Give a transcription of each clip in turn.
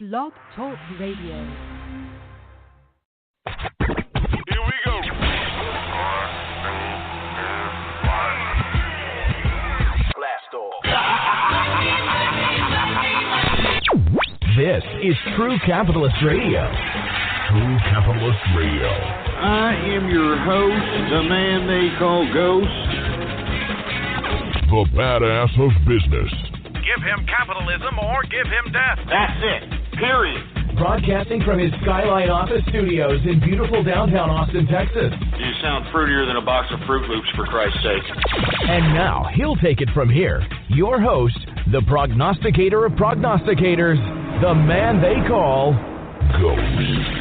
Blog Talk Radio. Here we go. Blast off. This is True Capitalist Radio. True Capitalist Radio. I am your host, the man they call Ghost. The badass of business. Give him capitalism or give him death. That's it. Period. Broadcasting from his Skyline office studios in beautiful downtown Austin, Texas. You sound fruitier than a box of Fruit Loops, for Christ's sake. And now, he'll take it from here. Your host, the prognosticator of prognosticators, the man they call Ghost.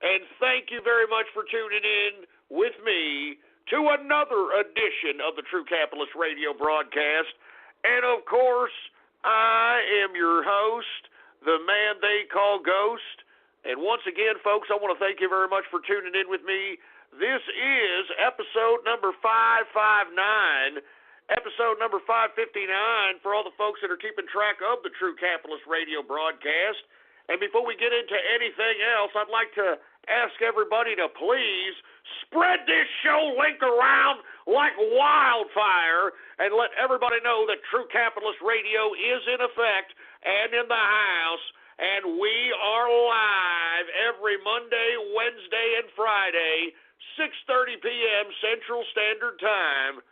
And thank you very much for tuning in with me to another edition of the True Capitalist Radio broadcast. And, of course, I am your host, the man they call Ghost. And once again, folks, I want to thank you very much for tuning in with me. This is episode number 559, episode number 559 for all the folks that are keeping track of the True Capitalist Radio broadcast. And before we get into anything else, I'd like to ask everybody to please spread this show link around like wildfire and let everybody know that True Capitalist Radio is in effect and in the house, and we are live every Monday, Wednesday, and Friday, 6:30 p.m. Central Standard Time.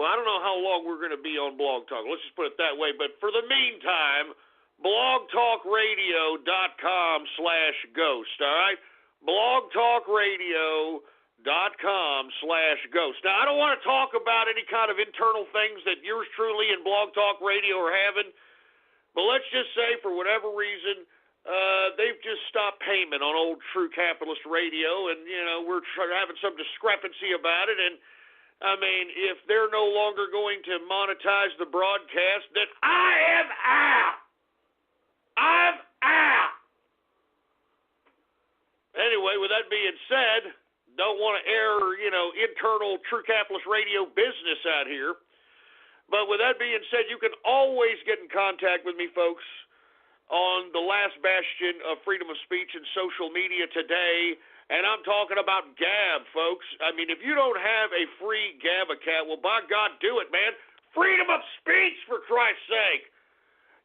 Well, I don't know how long we're going to be on Blog Talk. Let's just put it that way. But for the meantime, blogtalkradio.com/ghost, all right? blogtalkradio.com/ghost. Now, I don't want to talk about any kind of internal things that yours truly and Blog Talk Radio are having, but let's just say for whatever reason, they've just stopped payment on old True Capitalist Radio, and, you know, we're having some discrepancy about it, and, I mean, if they're no longer going to monetize the broadcast, then I am out. I'm out. Anyway, with that being said, don't want to air, internal True Capitalist Radio business out here. But with that being said, you can always get in contact with me, folks, on the last bastion of freedom of speech and social media today. And I'm talking about Gab, folks. I mean, if you don't have a free Gab account, well, by God, do it, man. Freedom of speech, for Christ's sake.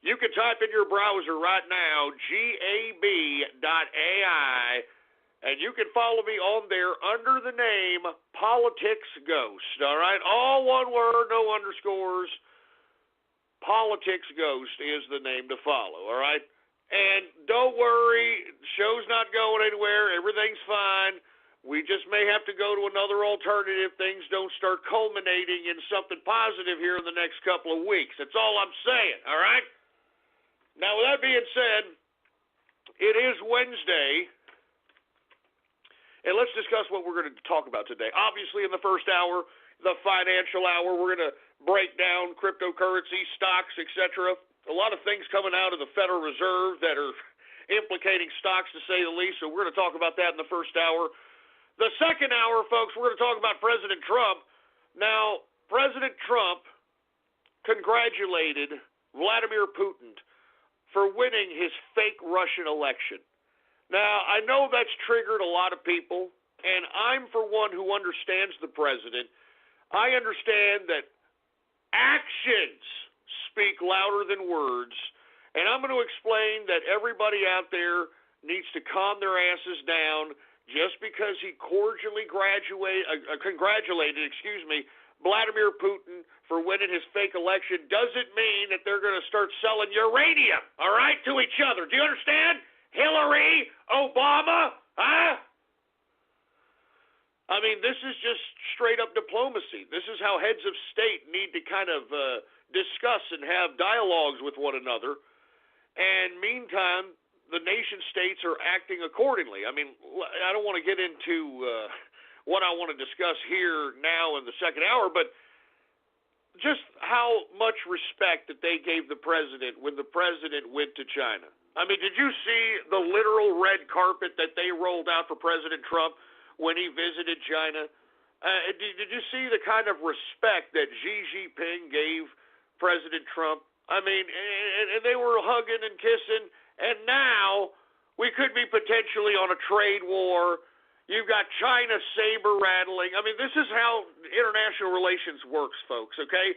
You can type in your browser right now, gab.ai, and you can follow me on there under the name Politics Ghost, all right? All one word, no underscores. Politics Ghost is the name to follow, all right? And don't worry, the show's not going anywhere. Everything's fine. We just may have to go to another alternative. Things don't start culminating in something positive here in the next couple of weeks. That's all I'm saying, all right? Now, with that being said, it is Wednesday, and let's discuss what we're going to talk about today. Obviously, in the first hour, the financial hour, we're going to break down cryptocurrency, stocks, etc. A lot of things coming out of the Federal Reserve that are implicating stocks, to say the least, so we're going to talk about that in the first hour. The second hour, folks, we're going to talk about President Trump. Now, President Trump congratulated Vladimir Putin for winning his fake Russian election. Now, I know that's triggered a lot of people, and I'm for one who understands the president. I understand that actions speak louder than words, and I'm going to explain that everybody out there needs to calm their asses down. Just because he cordially congratulated Vladimir Putin for winning his fake election doesn't mean that they're going to start selling uranium, all right, to each other. Do you understand? Hillary, Obama, huh? I mean, this is just straight-up diplomacy. This is how heads of state need to kind of discuss and have dialogues with one another. And meantime, the nation-states are acting accordingly. I mean, I don't want to get into what I want to discuss here now in the second hour, but just how much respect that they gave the president when the president went to China. I mean, did you see the literal red carpet that they rolled out for President Trump when he visited China? Did you see the kind of respect that Xi Jinping gave President Trump? I mean, and they were hugging and kissing, and now we could be potentially on a trade war. You've got China saber rattling. I mean, this is how international relations works, folks, okay?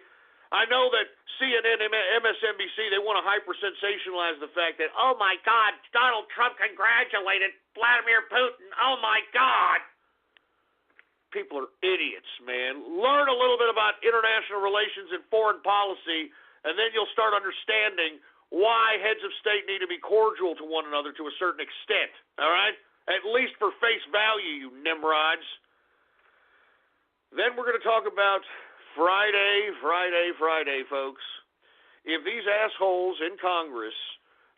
I know that CNN and MSNBC, they want to hyper-sensationalize the fact that, oh, my God, Donald Trump congratulated Vladimir Putin. Oh, my God. People are idiots, man. Learn a little bit about international relations and foreign policy, and then you'll start understanding why heads of state need to be cordial to one another to a certain extent, all right? At least for face value, you nimrods. Then we're going to talk about Friday, folks. If these assholes in Congress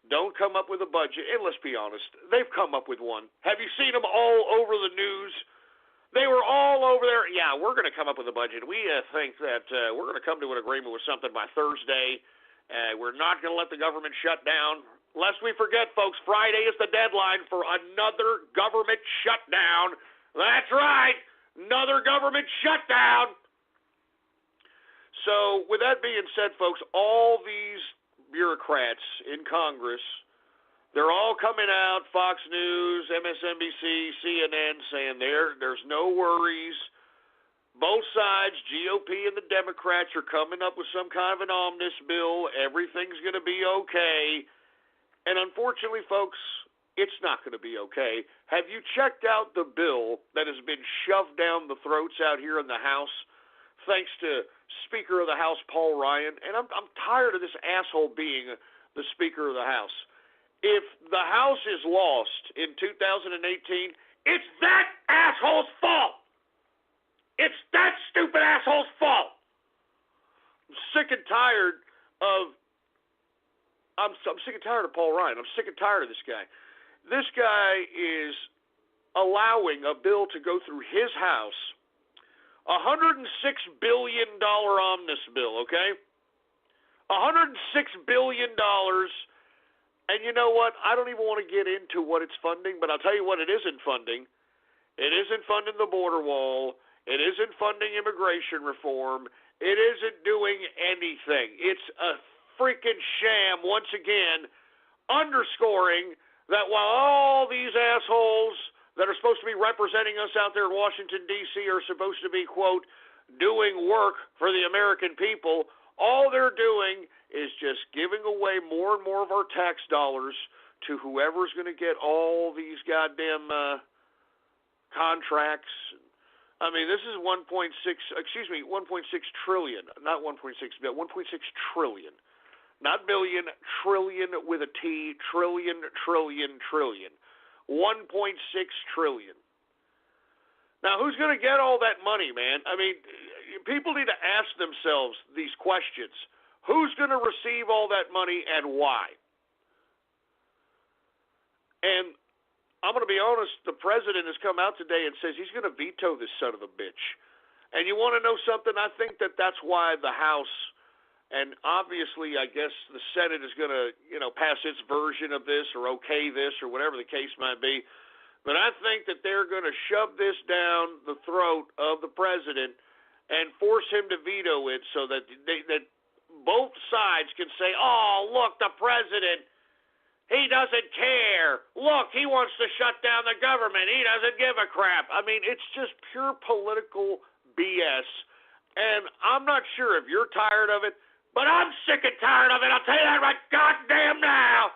don't come up with a budget, and let's be honest, they've come up with one. Have you seen them all over the news? They were all over there. Yeah, we're going to come up with a budget. We think that we're going to come to an agreement with something by Thursday. We're not going to let the government shut down. Lest we forget, folks, Friday is the deadline for another government shutdown. That's right, another government shutdown. So, with that being said, folks, all these bureaucrats in Congress, they're all coming out, Fox News, MSNBC, CNN, saying there's no worries. Both sides, GOP and the Democrats, are coming up with some kind of an omnibus bill. Everything's going to be okay. And unfortunately, folks, it's not going to be okay. Have you checked out the bill that has been shoved down the throats out here in the House, thanks to Speaker of the House Paul Ryan? And I'm tired of this asshole being the Speaker of the House. If the House is lost in 2018, it's that asshole's fault. It's that stupid asshole's fault. I'm sick and tired of Paul Ryan. I'm sick and tired of this guy. This guy is allowing a bill to go through his House, $106 billion omnibus bill, okay? $106 billion. And you know what? I don't even want to get into what it's funding, but I'll tell you what it isn't funding. It isn't funding the border wall. It isn't funding immigration reform. It isn't doing anything. It's a freaking sham, once again, underscoring that while all these assholes that are supposed to be representing us out there in Washington, D.C. are supposed to be, quote, doing work for the American people, all they're doing is just giving away more and more of our tax dollars to whoever's going to get all these goddamn contracts. I mean, this is 1.6 trillion, not 1.6 billion, 1.6 trillion. Not billion, trillion with a T, trillion. 1.6 trillion. Now, who's going to get all that money, man? I mean, people need to ask themselves these questions. Who's going to receive all that money and why? And I'm going to be honest, the president has come out today and says he's going to veto this son of a bitch. And you want to know something? I think that that's why the House, and obviously I guess the Senate is going to, pass its version of this or okay this or whatever the case might be. But I think that they're going to shove this down the throat of the president and force him to veto it so that that both sides can say, oh, look, the president, he doesn't care. Look, he wants to shut down the government. He doesn't give a crap. I mean, it's just pure political BS. And I'm not sure if you're tired of it, but I'm sick and tired of it. I'll tell you that right goddamn now.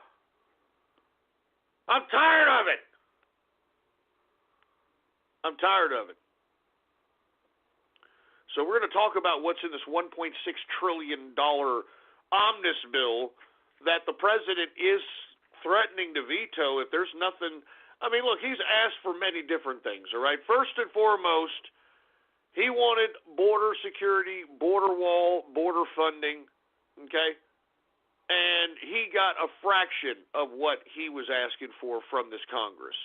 I'm tired of it. I'm tired of it. So we're going to talk about what's in this $1.6 trillion omnibus bill that the president is threatening to veto if there's nothing. I mean, look, he's asked for many different things, all right? First and foremost, he wanted border security, border wall, border funding, okay? And he got a fraction of what he was asking for from this Congress.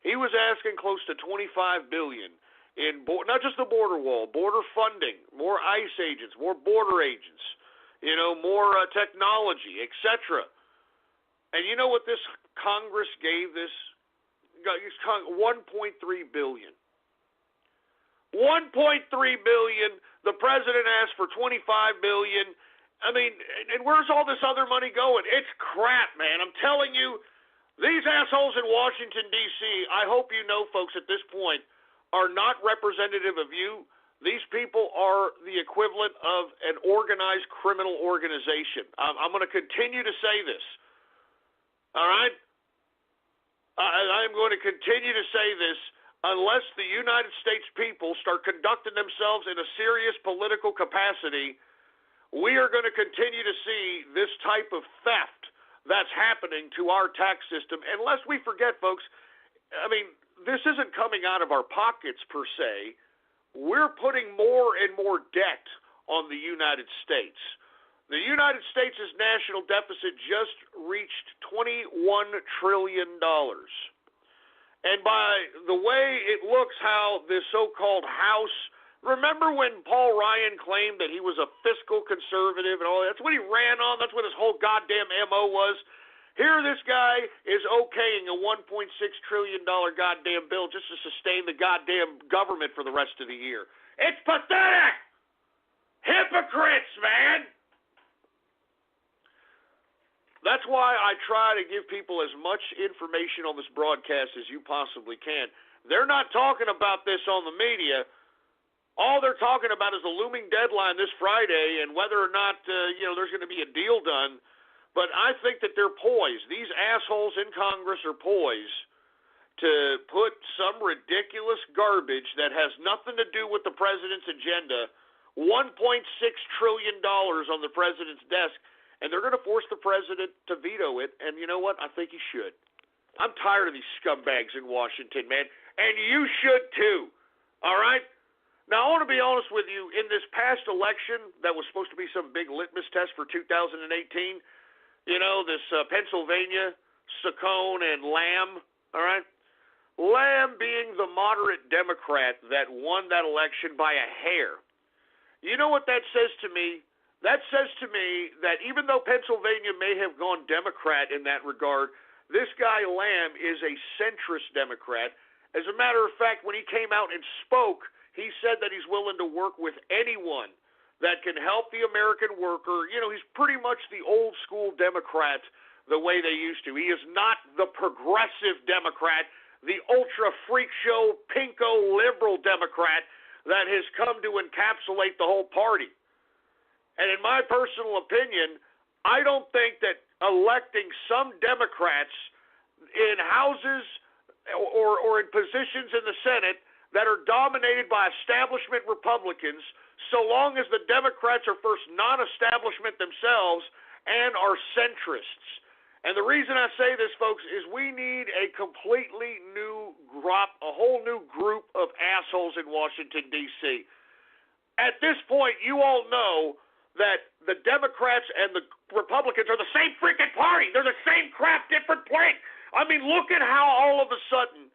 He was asking close to $25 billion. in not just the border wall, border funding, more ICE agents, more border agents, more technology, etc. And you know what this Congress gave this? $1.3 billion. $1.3 billion. The president asked for $25 billion. I mean, and where's all this other money going? It's crap, man. I'm telling you, these assholes in Washington, D.C., I hope you know, folks, at this point, are not representative of you. These people are the equivalent of an organized criminal organization. I'm going to continue to say this. All right? I'm going to continue to say this unless the United States people start conducting themselves in a serious political capacity. We are going to continue to see this type of theft that's happening to our tax system. Unless we forget, folks, I mean, this isn't coming out of our pockets per se. We're putting more and more debt on the United States. The United States' national deficit just reached $21 trillion. And by the way it looks how this so-called House, remember when Paul Ryan claimed that he was a fiscal conservative and all that? That's what he ran on. That's what his whole goddamn MO was. Here this guy is okaying a $1.6 trillion goddamn bill just to sustain the goddamn government for the rest of the year. It's pathetic! Hypocrites, man! That's why I try to give people as much information on this broadcast as you possibly can. They're not talking about this on the media. All they're talking about is the looming deadline this Friday and whether or not there's going to be a deal done. But I think that they're poised. These assholes in Congress are poised to put some ridiculous garbage that has nothing to do with the president's agenda, $1.6 trillion on the president's desk, and they're going to force the president to veto it. And you know what? I think he should. I'm tired of these scumbags in Washington, man. And you should too. All right? Now, I want to be honest with you. In this past election that was supposed to be some big litmus test for 2018, this Pennsylvania, Saccone and Lamb, all right? Lamb being the moderate Democrat that won that election by a hair. You know what that says to me? That says to me that even though Pennsylvania may have gone Democrat in that regard, this guy Lamb is a centrist Democrat. As a matter of fact, when he came out and spoke, he said that he's willing to work with anyone that can help the American worker. He's pretty much the old school Democrat the way they used to. He is not the progressive Democrat, the ultra freak show, pinko liberal Democrat that has come to encapsulate the whole party. And in my personal opinion, I don't think that electing some Democrats in houses or in positions in the Senate that are dominated by establishment Republicans, so long as the Democrats are first non-establishment themselves and are centrists. And the reason I say this, folks, is we need a completely new crop, a whole new group of assholes in Washington, D.C. At this point, you all know that the Democrats and the Republicans are the same freaking party. They're the same crap, different plate. I mean, look at how all of a sudden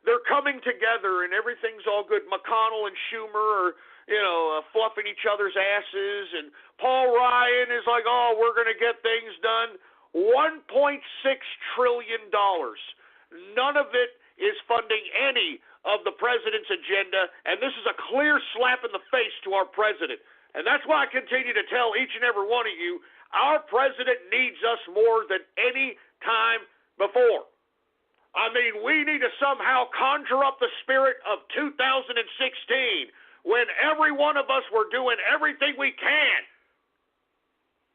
they're coming together and everything's all good. McConnell and Schumer are, fluffing each other's asses, and Paul Ryan is like, oh, we're going to get things done. $1.6 trillion. None of it is funding any of the president's agenda, and this is a clear slap in the face to our president. And that's why I continue to tell each and every one of you, our president needs us more than any time before. I mean, we need to somehow conjure up the spirit of 2016 when every one of us were doing everything we can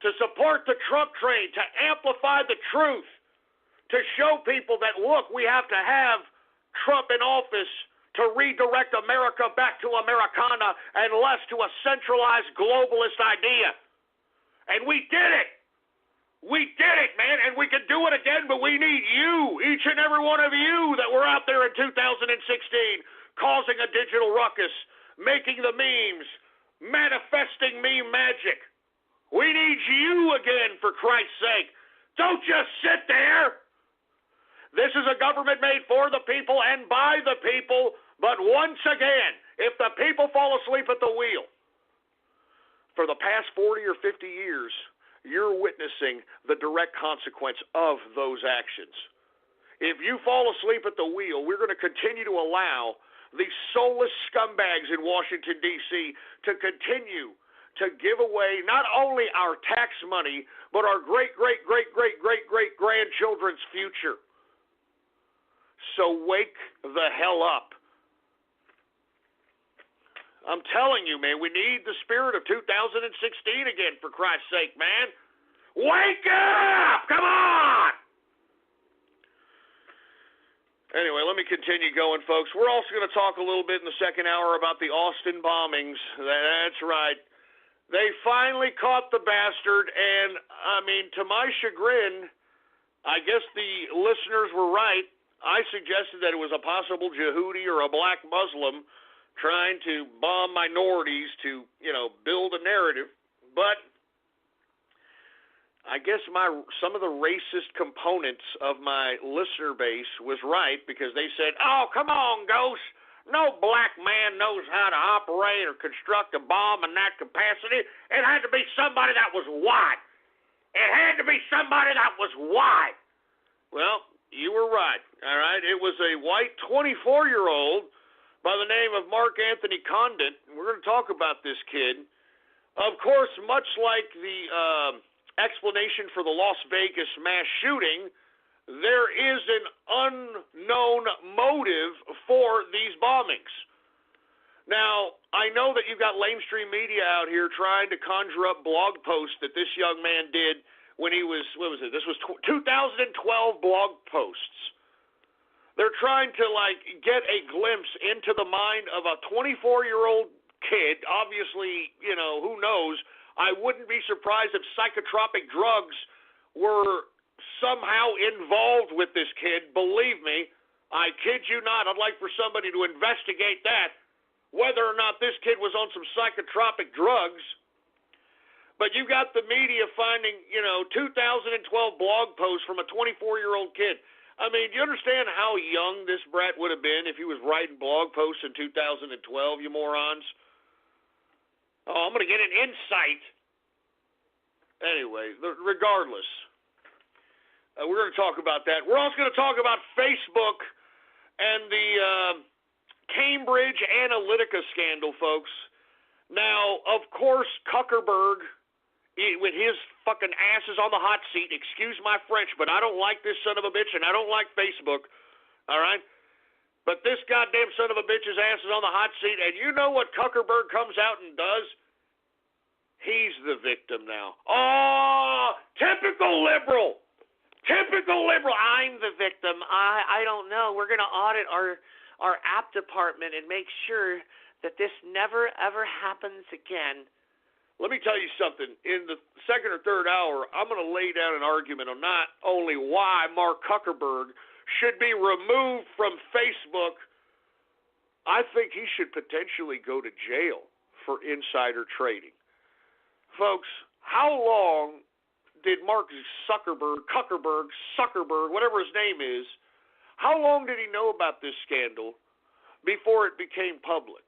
to support the Trump train, to amplify the truth, to show people that, look, we have to have Trump in office to redirect America back to Americana and less to a centralized globalist idea. And we did it. We did it, man, and we can do it again, but we need you, each and every one of you that were out there in 2016 causing a digital ruckus, making the memes, manifesting meme magic. We need you again, for Christ's sake. Don't just sit there. This is a government made for the people and by the people. But once again, if the people fall asleep at the wheel, for the past 40 or 50 years, you're witnessing the direct consequence of those actions. If you fall asleep at the wheel, we're going to continue to allow these soulless scumbags in Washington, D.C. to continue to give away not only our tax money, but our great-great-great-great-great-great-grandchildren's future. So wake the hell up. I'm telling you, man, we need the spirit of 2016 again, for Christ's sake, man. Wake up! Come on! Anyway, let me continue going, folks. We're also going to talk a little bit in the second hour about the Austin bombings. That's right. They finally caught the bastard, and, I mean, to my chagrin, I guess the listeners were right. I suggested that it was a possible Yehudi or a black Muslim trying to bomb minorities to, build a narrative. But I guess some of the racist components of my listener base was right, because they said, oh, come on, Ghost. No black man knows how to operate or construct a bomb in that capacity. It had to be somebody that was white. It had to be somebody that was white. Well, you were right, all right? It was a white 24-year-old by the name of Mark Anthony Condit. We're going to talk about this kid. Of course, much like the explanation for the Las Vegas mass shooting, there is an unknown motive for these bombings. Now, I know that you've got lamestream media out here trying to conjure up blog posts that this young man did when he was, This was 2012 blog posts. They're trying to, get a glimpse into the mind of a 24-year-old kid. Obviously, who knows? I wouldn't be surprised if psychotropic drugs were somehow involved with this kid. Believe me, I kid you not. I'd like for somebody to investigate that, whether or not this kid was on some psychotropic drugs. But you got the media finding, 2012 blog posts from a 24-year-old kid. I mean, do you understand how young this brat would have been if he was writing blog posts in 2012, you morons? Oh, I'm going to get an insight. Anyway, regardless, we're going to talk about that. We're also going to talk about Facebook and the Cambridge Analytica scandal, folks. Now, of course, Zuckerberg, when his fucking ass is on the hot seat, excuse my French, but I don't like this son of a bitch, and I don't like Facebook, all right? But this goddamn son of a bitch's ass is on the hot seat, and you know what Zuckerberg comes out and does? He's the victim now. Oh, typical liberal. Typical liberal. I'm the victim. I don't know. We're going to audit our app department and make sure that this never, ever happens again. Let me tell you something. In the second or third hour, I'm going to lay down an argument on not only why Mark Zuckerberg should be removed from Facebook, I think he should potentially go to jail for insider trading. Folks, how long did Mark Zuckerberg, whatever his name is, how long did he know about this scandal before it became public?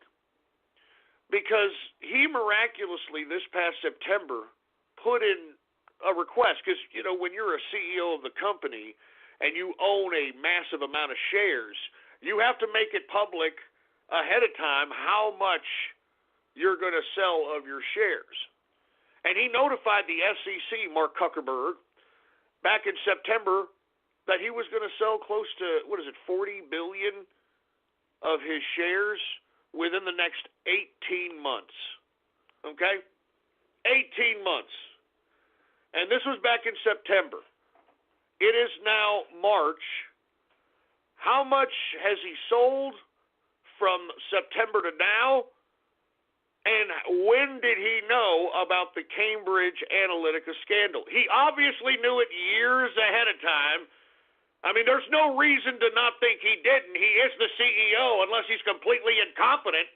Because he miraculously, this past September, put in a request. Because, when you're a CEO of the company and you own a massive amount of shares, you have to make it public ahead of time how much you're going to sell of your shares. And he notified the SEC, Mark Zuckerberg, back in September that he was going to sell close to, 40 billion of his shares within the next 18 months. Okay? 18 months. And this was back in September. It is now March. How much has he sold from September to now? And when did he know about the Cambridge Analytica scandal? He obviously knew it years ahead of time. I mean, there's no reason to not think he didn't. He is the CEO unless he's completely incompetent.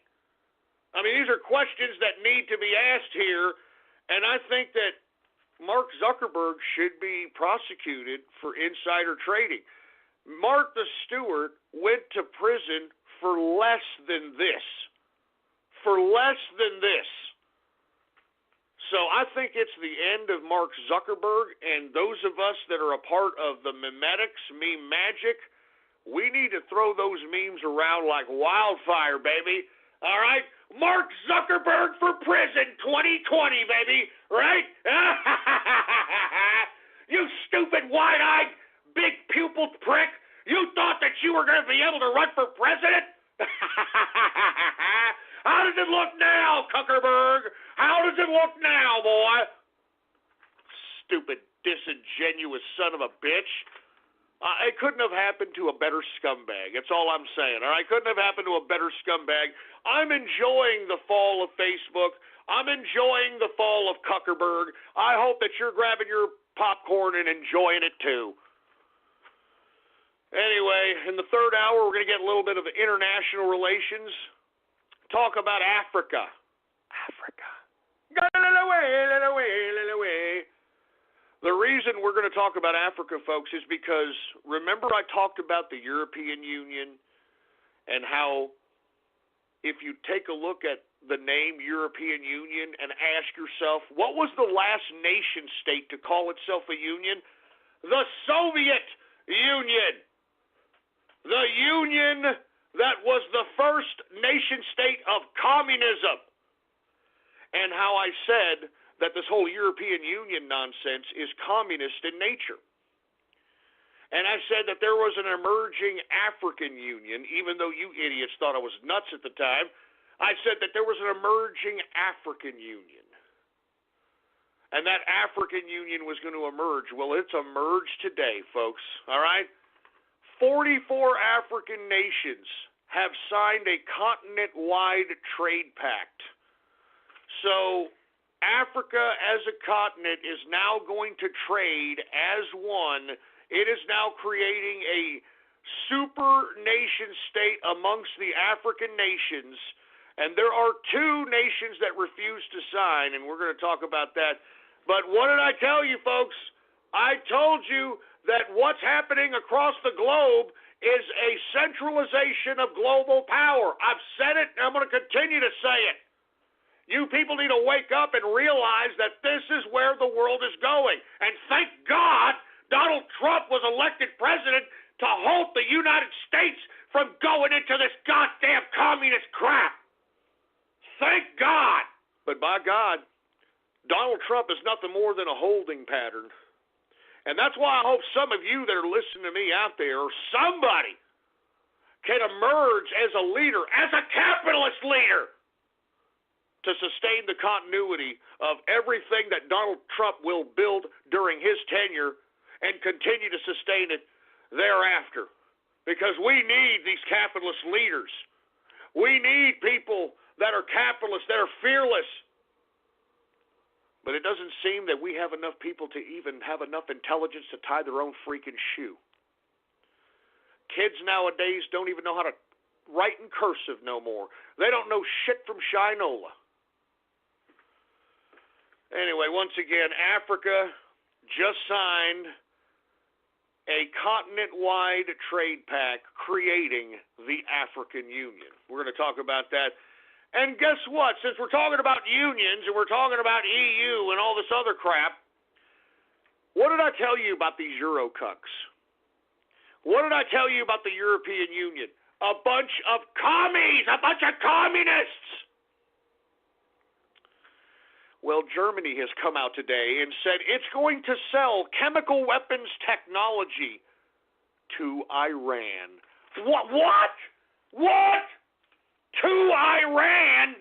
I mean, these are questions that need to be asked here, and I think that Mark Zuckerberg should be prosecuted for insider trading. Martha Stewart went to prison for less than this. For less than this. So I think it's the end of Mark Zuckerberg, and those of us that are a part of the memetics, meme magic, we need to throw those memes around like wildfire, baby. All right? Mark Zuckerberg for prison 2020, baby. Right? You stupid, wide-eyed, big-pupiled prick. You thought that you were going to be able to run for president? How does it look now, Zuckerberg? How does it look now, boy? Stupid, disingenuous son of a bitch. It couldn't have happened to a better scumbag. That's all I'm saying. All right, couldn't have happened to a better scumbag. I'm enjoying the fall of Facebook. I'm enjoying the fall of Zuckerberg. I hope that you're grabbing your popcorn and enjoying it too. Anyway, in the third hour, we're going to get a little bit of international relations. Talk about Africa. Africa. The reason we're going to talk about Africa, folks, is because remember I talked about the European Union and how if you take a look at the name European Union and ask yourself, what was the last nation state to call itself a union? The Soviet Union. The union that was the first nation state of communism. And how I said that this whole European Union nonsense is communist in nature. And I said that there was an emerging African Union, even though you idiots thought I was nuts at the time. I said that there was an emerging African Union. And that African Union was going to emerge. Well, it's emerged today, folks. All right? 44 African nations have signed a continent-wide trade pact. So Africa as a continent is now going to trade as one. It is now creating a super nation state amongst the African nations. And there are two nations that refuse to sign, and we're going to talk about that. But what did I tell you, folks? I told you that what's happening across the globe is a centralization of global power. I've said it, and I'm going to continue to say it. You people need to wake up and realize that this is where the world is going. And thank God Donald Trump was elected president to halt the United States from going into this goddamn communist crap. Thank God. But by God, Donald Trump is nothing more than a holding pattern. And that's why I hope some of you that are listening to me out there, or somebody, can emerge as a leader, as a capitalist leader, to sustain the continuity of everything that Donald Trump will build during his tenure and continue to sustain it thereafter. Because we need these capitalist leaders. We need people that are capitalists, that are fearless. But it doesn't seem that we have enough people to even have enough intelligence to tie their own freaking shoe. Kids nowadays don't even know how to write in cursive no more. They don't know shit from Shinola. Anyway, once again, Africa just signed a continent-wide trade pact creating the African Union. We're going to talk about that. And guess what? Since we're talking about unions and we're talking about EU and all this other crap, what did I tell you about these Eurocucks? What did I tell you about the European Union? A bunch of commies, a bunch of communists. Well, Germany has come out today and said it's going to sell chemical weapons technology to Iran. What? What? To Iran?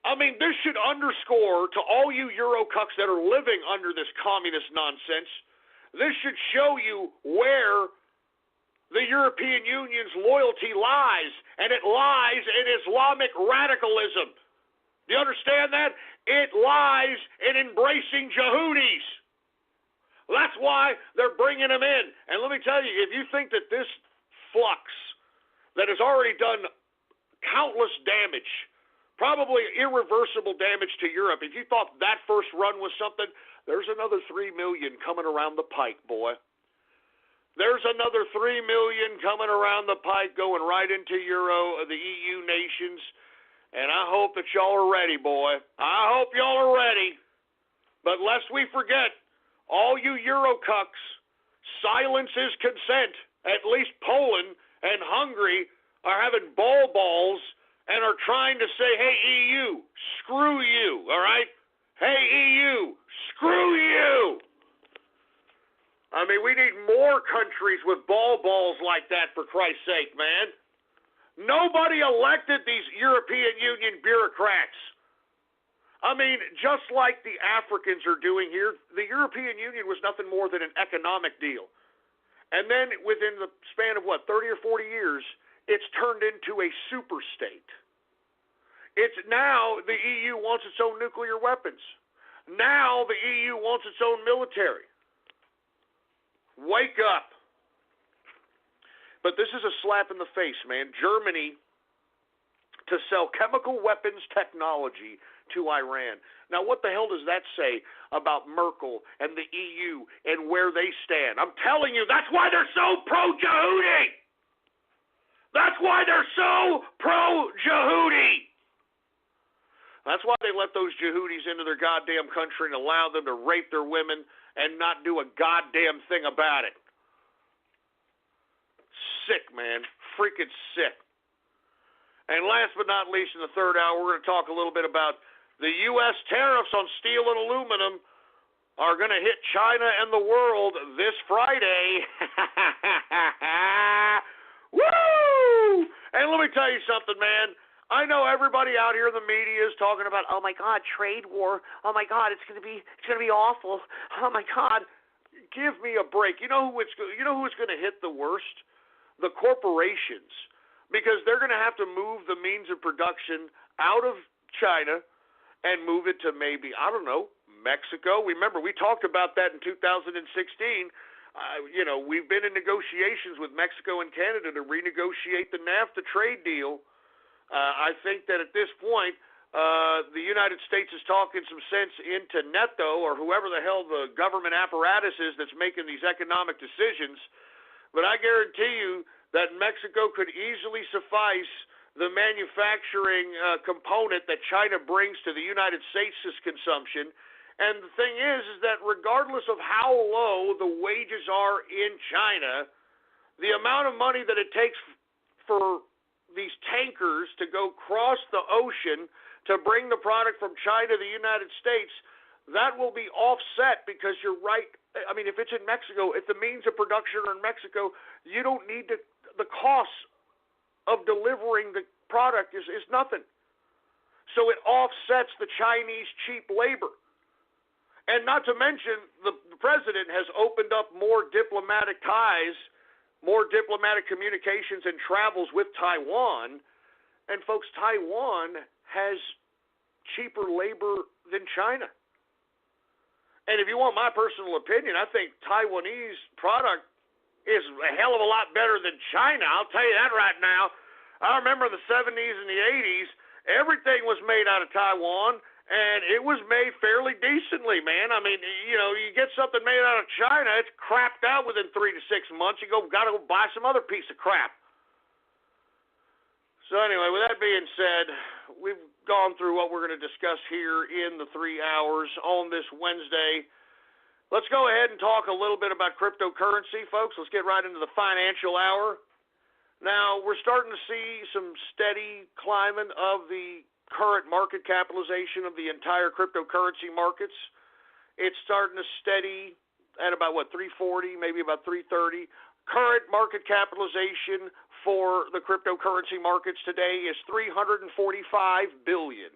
I mean, this should underscore to all you Eurocucks that are living under this communist nonsense, this should show you where the European Union's loyalty lies, and it lies in Islamic radicalism. Do you understand that? It lies in embracing Yehudis. That's why they're bringing them in. And let me tell you, if you think that this flux that has already done countless damage, probably irreversible damage to Europe, if you thought that first run was something, there's another 3 million coming around the pike, boy. There's another 3 million coming around the pike, going right into the EU nations. And I hope that y'all are ready, boy. I hope y'all are ready. But lest we forget, all you Euro cucks, silence is consent. At least Poland and Hungary are having balls and are trying to say, hey, EU, screw you, all right? Hey, EU, screw you. I mean, we need more countries with balls like that, for Christ's sake, man. Nobody elected these European Union bureaucrats. I mean, just like the Africans are doing here, the European Union was nothing more than an economic deal. And then within the span of, 30 or 40 years, it's turned into a super state. It's now the EU wants its own nuclear weapons. Now the EU wants its own military. Wake up. But this is a slap in the face, man. Germany to sell chemical weapons technology to Iran. Now, what the hell does that say about Merkel and the EU and where they stand? I'm telling you, that's why they're so pro-Yehudi. That's why they're so pro-Yehudi. That's why they let those Yehudis into their goddamn country and allow them to rape their women and not do a goddamn thing about it. Sick, man. Freaking sick. And last but not least, in the third hour, we're going to talk a little bit about the U.S. tariffs on steel and aluminum are going to hit China and the world this Friday. Woo! And let me tell you something, man. I know everybody out here in the media is talking about, oh my God, trade war. Oh my God, it's gonna be awful. Oh my God, give me a break. You know who it's going to hit the worst? The corporations, because they're going to have to move the means of production out of China and move it to maybe, I don't know, Mexico. Remember, we talked about that in 2016. We've been in negotiations with Mexico and Canada to renegotiate the NAFTA trade deal. I think that at this point, the United States is talking some sense into Neto, or whoever the hell the government apparatus is that's making these economic decisions. But I guarantee you that Mexico could easily suffice the manufacturing component that China brings to the United States' consumption. And the thing is that regardless of how low the wages are in China, the amount of money that it takes for these tankers to go across the ocean to bring the product from China to the United States, that will be offset, because you're right. I mean, if it's in Mexico, if the means of production are in Mexico, you don't need the costs of delivering the product is nothing. So it offsets the Chinese cheap labor. And not to mention, the president has opened up more diplomatic ties, more diplomatic communications and travels with Taiwan. And folks, Taiwan has cheaper labor than China. And if you want my personal opinion, I think Taiwanese product is a hell of a lot better than China. I'll tell you that right now. I remember the 70s and the 80s, everything was made out of Taiwan, and it was made fairly decently, man. I mean, you get something made out of China, it's crapped out within 3 to 6 months. You got to go buy some other piece of crap. So anyway, with that being said, we've gone through what we're going to discuss here in the 3 hours on this Wednesday. Let's go ahead and talk a little bit about cryptocurrency, folks. Let's get right into the financial hour. Now, we're starting to see some steady climbing of the current market capitalization of the entire cryptocurrency markets. It's starting to steady at about 340, maybe about 330. Current market capitalization for the cryptocurrency markets today is $345 billion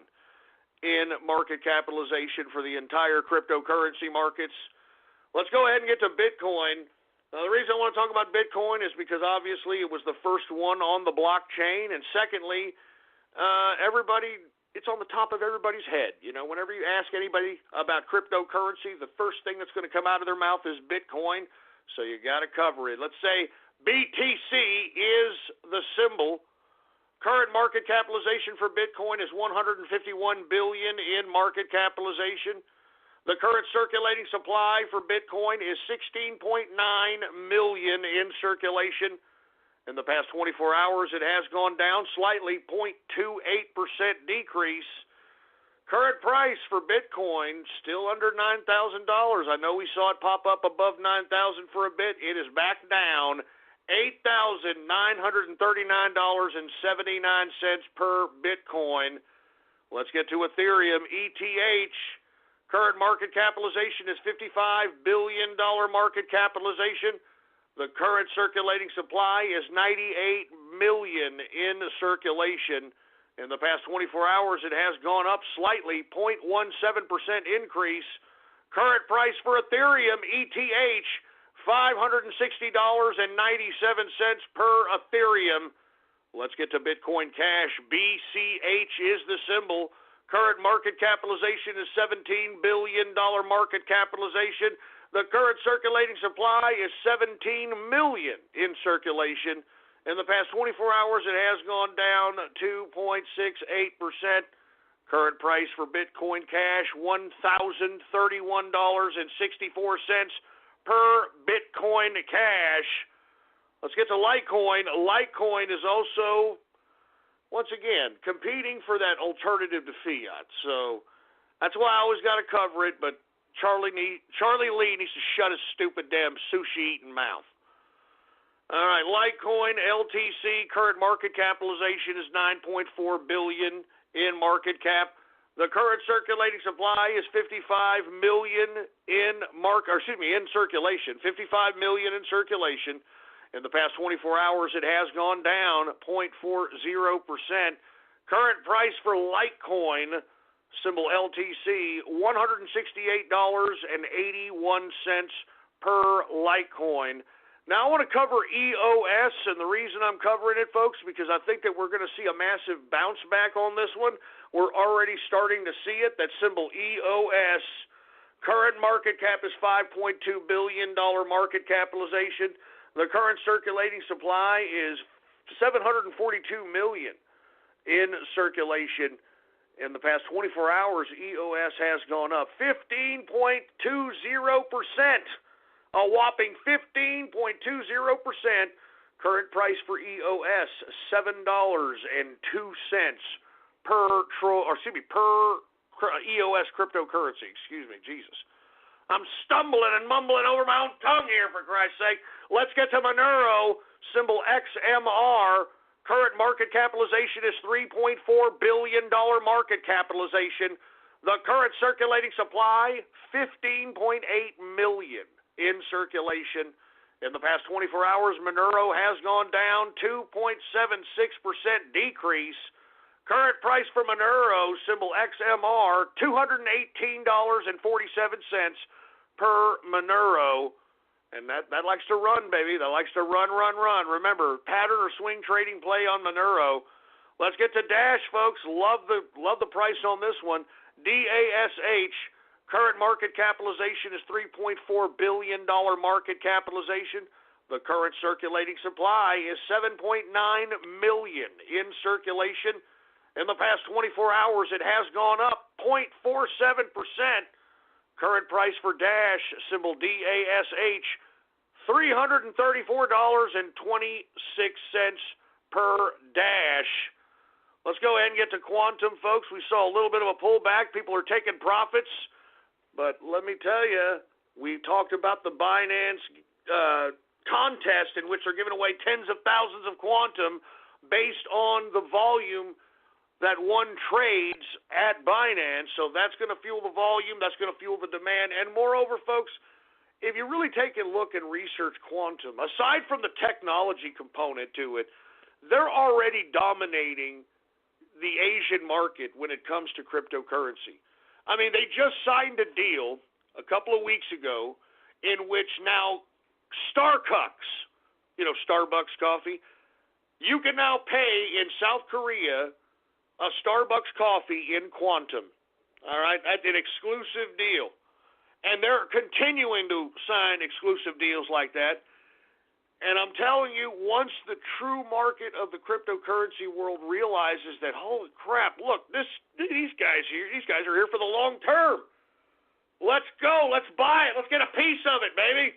in market capitalization for the entire cryptocurrency markets. Let's go ahead and get to Bitcoin. Now, the reason I want to talk about Bitcoin is because obviously it was the first one on the blockchain, and secondly, it's on the top of everybody's head. Whenever you ask anybody about cryptocurrency, the first thing that's going to come out of their mouth is Bitcoin, so you got to cover it. Let's say BTC is the symbol. Current market capitalization for Bitcoin is $151 billion in market capitalization. The current circulating supply for Bitcoin is 16.9 million in circulation. In the past 24 hours, it has gone down slightly, 0.28% decrease. Current price for Bitcoin still under $9,000. I know we saw it pop up above $9,000 for a bit. It is back down, $8,939.79 per Bitcoin. Let's get to Ethereum. ETH, current market capitalization is $55 billion market capitalization. The current circulating supply is 98 million in circulation. In the past 24 hours, it has gone up slightly, 0.17% increase. Current price for Ethereum, ETH, $560.97 per Ethereum. Let's get to Bitcoin Cash. BCH is the symbol. Current market capitalization is $17 billion market capitalization. The current circulating supply is 17 million in circulation. In the past 24 hours, it has gone down 2.68%. Current price for Bitcoin Cash, $1,031.64 per Bitcoin Cash. Let's get to Litecoin. Litecoin is also, once again, competing for that alternative to fiat. So that's why I always got to cover it, but Charlie Lee needs to shut his stupid damn sushi-eating mouth. All right, Litecoin, LTC, current market capitalization is $9.4 billion in market cap. The current circulating supply is 55 million in circulation. 55 million in circulation. In the past 24 hours, it has gone down 0.40%. Current price for Litecoin, symbol LTC, $168.81 per Litecoin. Now, I want to cover EOS, and the reason I'm covering it, folks, because I think that we're going to see a massive bounce back on this one. We're already starting to see it. That symbol EOS. Current market cap is $5.2 billion market capitalization. The current circulating supply is 742 million in circulation. In the past 24 hours, EOS has gone up 15.20%. A whopping 15.20%. Current price for EOS, $7.02 per EOS cryptocurrency. Excuse me, Jesus. I'm stumbling and mumbling over my own tongue here, for Christ's sake. Let's get to Monero, symbol XMR. Current market capitalization is $3.4 billion market capitalization. The current circulating supply, 15.8 million in circulation. In the past 24 hours, Monero has gone down 2.76% decrease. Current price for Monero, symbol XMR, $218.47 per Monero. And that likes to run, baby. That likes to run. Remember, pattern or swing trading play on Monero. Let's get to Dash, folks. Love the price on this one. DASH. Current market capitalization is $3.4 billion market capitalization. The current circulating supply is 7.9 million in circulation. In the past 24 hours, it has gone up 0.47%. Current price for Dash, symbol DASH, $334.26 per Dash. Let's go ahead and get to Quantum, folks. We saw a little bit of a pullback. People are taking profits. But let me tell you, we talked about the Binance contest in which they're giving away tens of thousands of Quantum based on the volume that one trades at Binance. So that's going to fuel the volume. That's going to fuel the demand. And moreover, folks, if you really take a look and research Quantum, aside from the technology component to it, they're already dominating the Asian market when it comes to cryptocurrency. I mean, they just signed a deal a couple of weeks ago in which now Starbucks, Starbucks coffee, you can now pay in South Korea a Starbucks coffee in Quantum. All right? That's an exclusive deal. And they're continuing to sign exclusive deals like that. And I'm telling you, once the true market of the cryptocurrency world realizes that, holy crap, look, these guys are here for the long term. Let's go. Let's buy it. Let's get a piece of it, baby.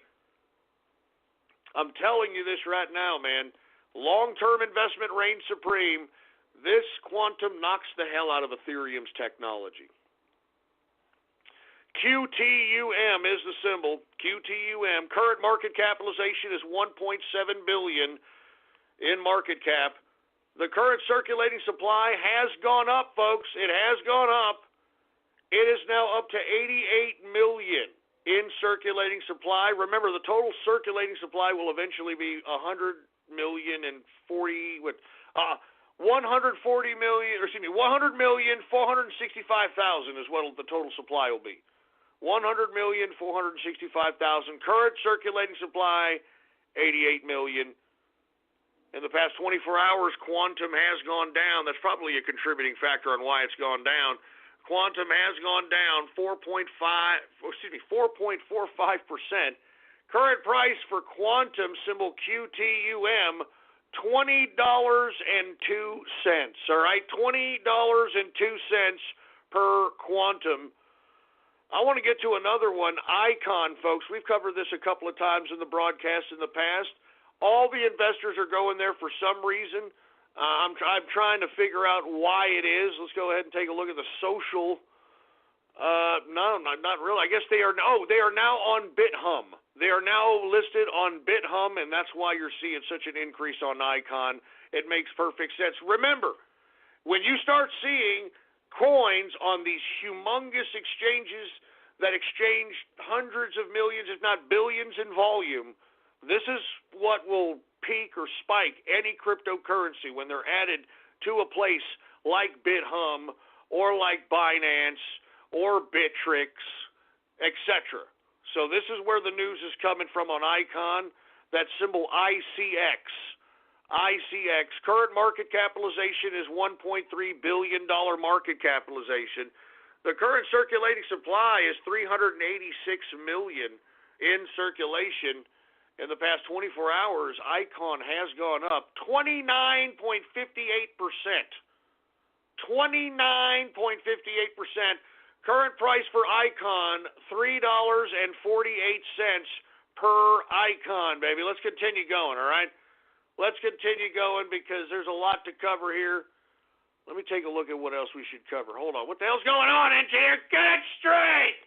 I'm telling you this right now, man. Long-term investment reigns supreme. This quantum knocks the hell out of Ethereum's technology. QTUM is the symbol. QTUM. Current market capitalization is $1.7 billion in market cap. The current circulating supply has gone up, folks. It has gone up. It is now up to 88 million in circulating supply. Remember, the total circulating supply will eventually be 100 million and 40 with 140 million, or excuse me, 100,465,000 is what the total supply will be. 100,465,000. Current circulating supply, 88 million. In the past 24 hours, quantum has gone down. That's probably a contributing factor on why it's gone down. Quantum has gone down 4.45%. Current price for quantum, symbol QTUM, $20.02. All right, $20.02 per quantum. I want to get to another one, Icon, folks. We've covered this a couple of times in the broadcast in the past. All the investors are going there for some reason. I'm trying to figure out why it is. Let's go ahead and take a look at the social. No, not really. I guess they are now on BitHum. They are now listed on BitHum, and that's why you're seeing such an increase on Icon. It makes perfect sense. Remember, when you start seeing coins on these humongous exchanges that exchange hundreds of millions, if not billions in volume, this is what will peak or spike any cryptocurrency when they're added to a place like BitHum or like Binance or Bittrex, etc. So this is where the news is coming from on Icon. That symbol ICX. ICX. Current market capitalization is $1.3 billion market capitalization. The current circulating supply is 386 million in circulation. In the past 24 hours, Icon has gone up 29.58%. 29.58%. Current price for Icon, $3.48 per Icon, baby. Let's continue going, all right? Let's continue going because there's a lot to cover here. Let me take a look at what else we should cover. Hold on. What the hell's going on in here? Get it straight!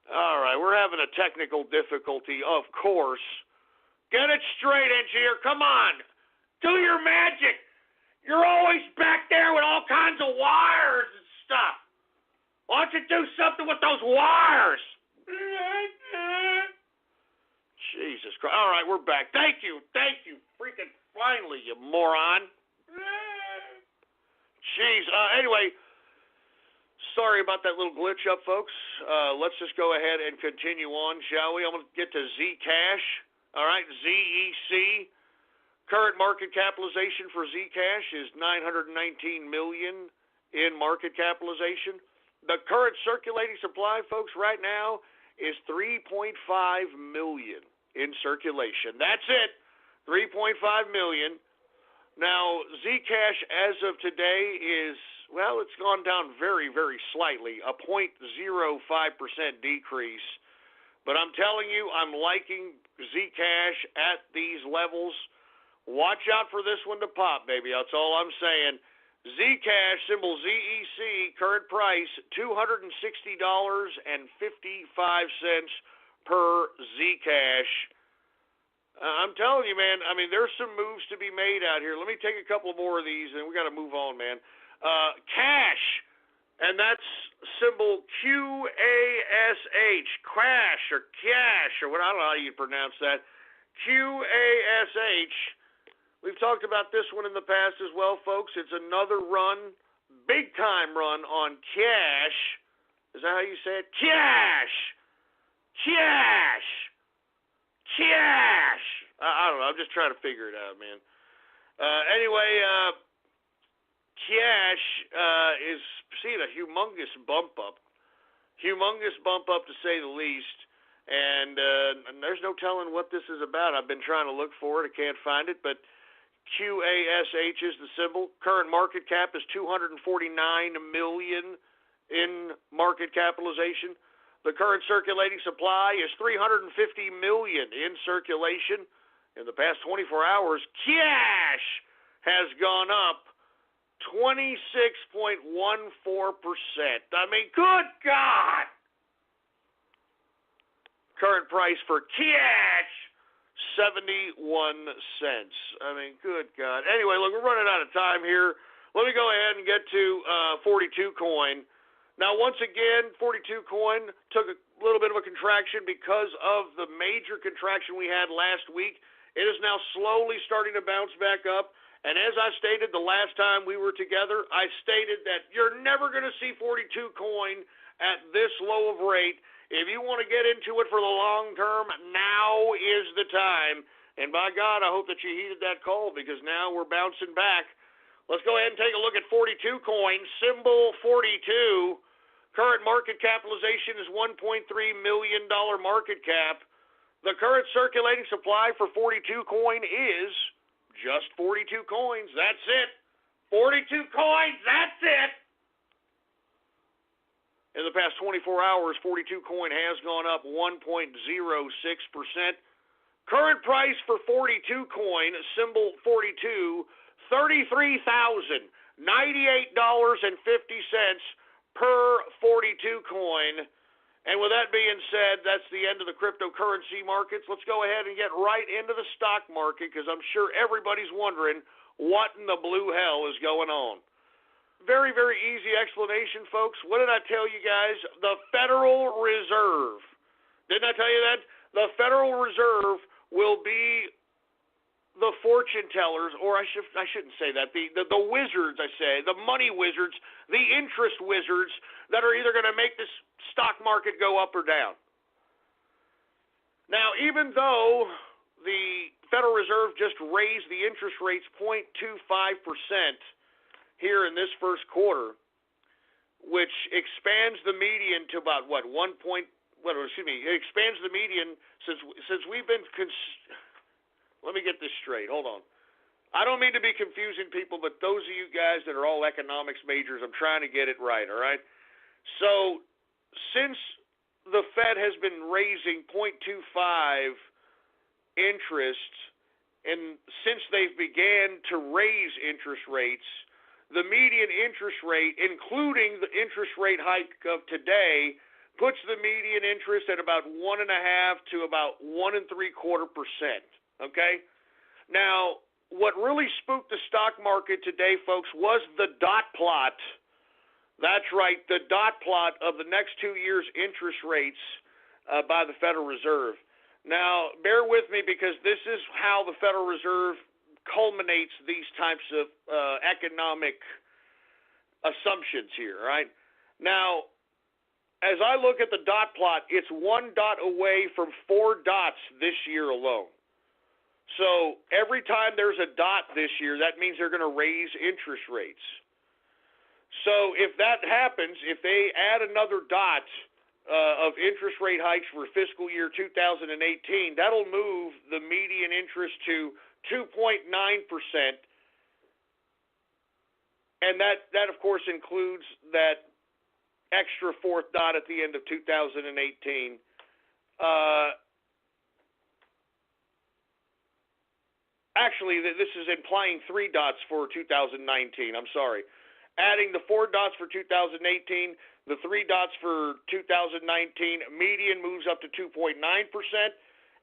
All right, we're having a technical difficulty, of course. Get it straight, engineer. Come on. Do your magic. You're always back there with all kinds of wires and stuff. Why don't you do something with those wires? Jesus Christ. All right, we're back. Thank you. Freaking finally, you moron. Jeez. Anyway, sorry about that little glitch up, folks. Let's just go ahead and continue on, shall we? I'm going to get to Zcash. All right, ZEC. Current market capitalization for Zcash is $919 million in market capitalization. The current circulating supply, folks, right now is 3.5 million in circulation. That's it, 3.5 million. Now, Zcash as of today is, well, it's gone down very, very slightly, a 0.05% decrease. But I'm telling you, I'm liking Zcash at these levels. Watch out for this one to pop, baby. That's all I'm saying. Zcash, symbol ZEC, current price $260.55 per Zcash. I'm telling you, man, I mean, there's some moves to be made out here. Let me take a couple more of these, and we got to move on, man. Cash, and that's symbol QASH, Cash or Cash, or what, I don't know how you pronounce that. QASH. We've talked about this one in the past as well, folks. It's another run, big-time run on Cash. Is that how you say it? Cash! Cash! Cash! I don't know. I'm just trying to figure it out, man. Anyway, Cash is seeing a humongous bump up. Humongous bump up, to say the least. And there's no telling what this is about. I've been trying to look for it. I can't find it. But QASH is the symbol. Current market cap is $249 million in market capitalization. The current circulating supply is $350 million in circulation. In the past 24 hours, cash has gone up 26.14%. I mean, good God! Current price for cash, 71 cents. I mean, good God. Anyway, look, we're running out of time here. Let me go ahead and get to 42 Coin. Now, once again, 42 Coin took a little bit of a contraction because of the major contraction we had last week. It is now slowly starting to bounce back up. And as I stated the last time we were together, I stated that you're never going to see 42 Coin at this low of rate. If you want to get into it for the long term, now is the time. And by God, I hope that you heeded that call because now we're bouncing back. Let's go ahead and take a look at 42 Coin, symbol 42. Current market capitalization is $1.3 million market cap. The current circulating supply for 42 Coin is just 42 coins. That's it. 42 coins. That's it. In the past 24 hours, 42 Coin has gone up 1.06%. Current price for 42 Coin, symbol 42, $33,098.50 per 42 Coin. And with that being said, that's the end of the cryptocurrency markets. Let's go ahead and get right into the stock market because I'm sure everybody's wondering what in the blue hell is going on. Very, very easy explanation, folks. What did I tell you guys? The Federal Reserve. Didn't I tell you that? The Federal Reserve will be the fortune tellers, or I shouldn't say that, the wizards, I say, the money wizards, the interest wizards that are either going to make this stock market go up or down. Now, even though the Federal Reserve just raised the interest rates 0.25%, here in this first quarter, which expands the median to about it expands the median since we've been let me get this straight. Hold on. I don't mean to be confusing people, but those of you guys that are all economics majors, I'm trying to get it right, all right? So, since the Fed has been raising 0.25 interest, and since they've began to raise interest rates, the median interest rate, including the interest rate hike of today, puts the median interest at about 1.5 to about 1.75%. Okay? Now, what really spooked the stock market today, folks, was the dot plot. That's right, the dot plot of the next 2 years' interest rates by the Federal Reserve. Now, bear with me because this is how the Federal Reserve culminates these types of economic assumptions here, right? Now, as I look at the dot plot, it's 1 dot away from 4 dots this year alone. So every time there's a dot this year, that means they're going to raise interest rates. So if that happens, if they add another dot of interest rate hikes for fiscal year 2018, that'll move the median interest to 2.9%, and that of course includes that extra 4th dot at the end of 2018. Actually, this is implying 3 dots for 2019. I'm sorry. Adding the 4 dots for 2018, the 3 dots for 2019, median moves up to 2.9%.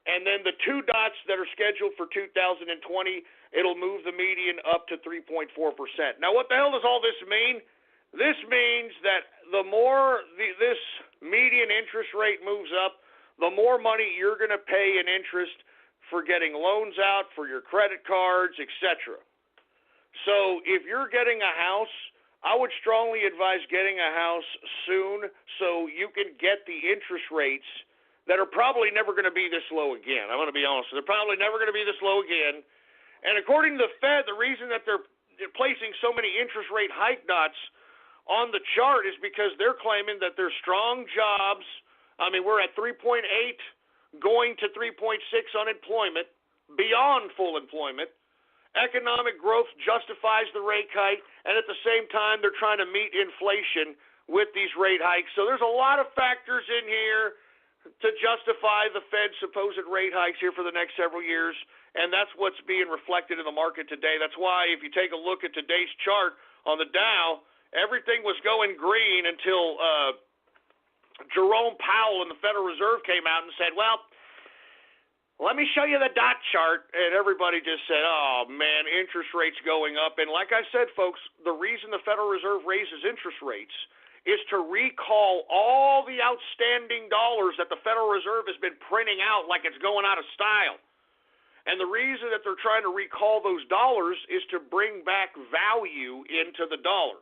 And then the 2 dots that are scheduled for 2020, it'll move the median up to 3.4%. Now, what the hell does all this mean? This means that the more this median interest rate moves up, the more money you're going to pay in interest for getting loans out, for your credit cards, etc. So if you're getting a house, I would strongly advise getting a house soon so you can get the interest rates that are probably never going to be this low again. I'm going to be honest. They're probably never going to be this low again. And according to the Fed, the reason that they're placing so many interest rate hike dots on the chart is because they're claiming that there's strong jobs. I mean, we're at 3.8 going to 3.6 unemployment, beyond full employment. Economic growth justifies the rate hike, and at the same time, they're trying to meet inflation with these rate hikes. So there's a lot of factors in here to justify the Fed's supposed rate hikes here for the next several years, and that's what's being reflected in the market today. That's why if you take a look at today's chart on the Dow, everything was going green until Jerome Powell and the Federal Reserve came out and said, well, let me show you the dot chart, and everybody just said, oh, man, interest rates going up. And like I said, folks, the reason the Federal Reserve raises interest rates is to recall all the outstanding dollars that the Federal Reserve has been printing out like it's going out of style. And the reason that they're trying to recall those dollars is to bring back value into the dollar.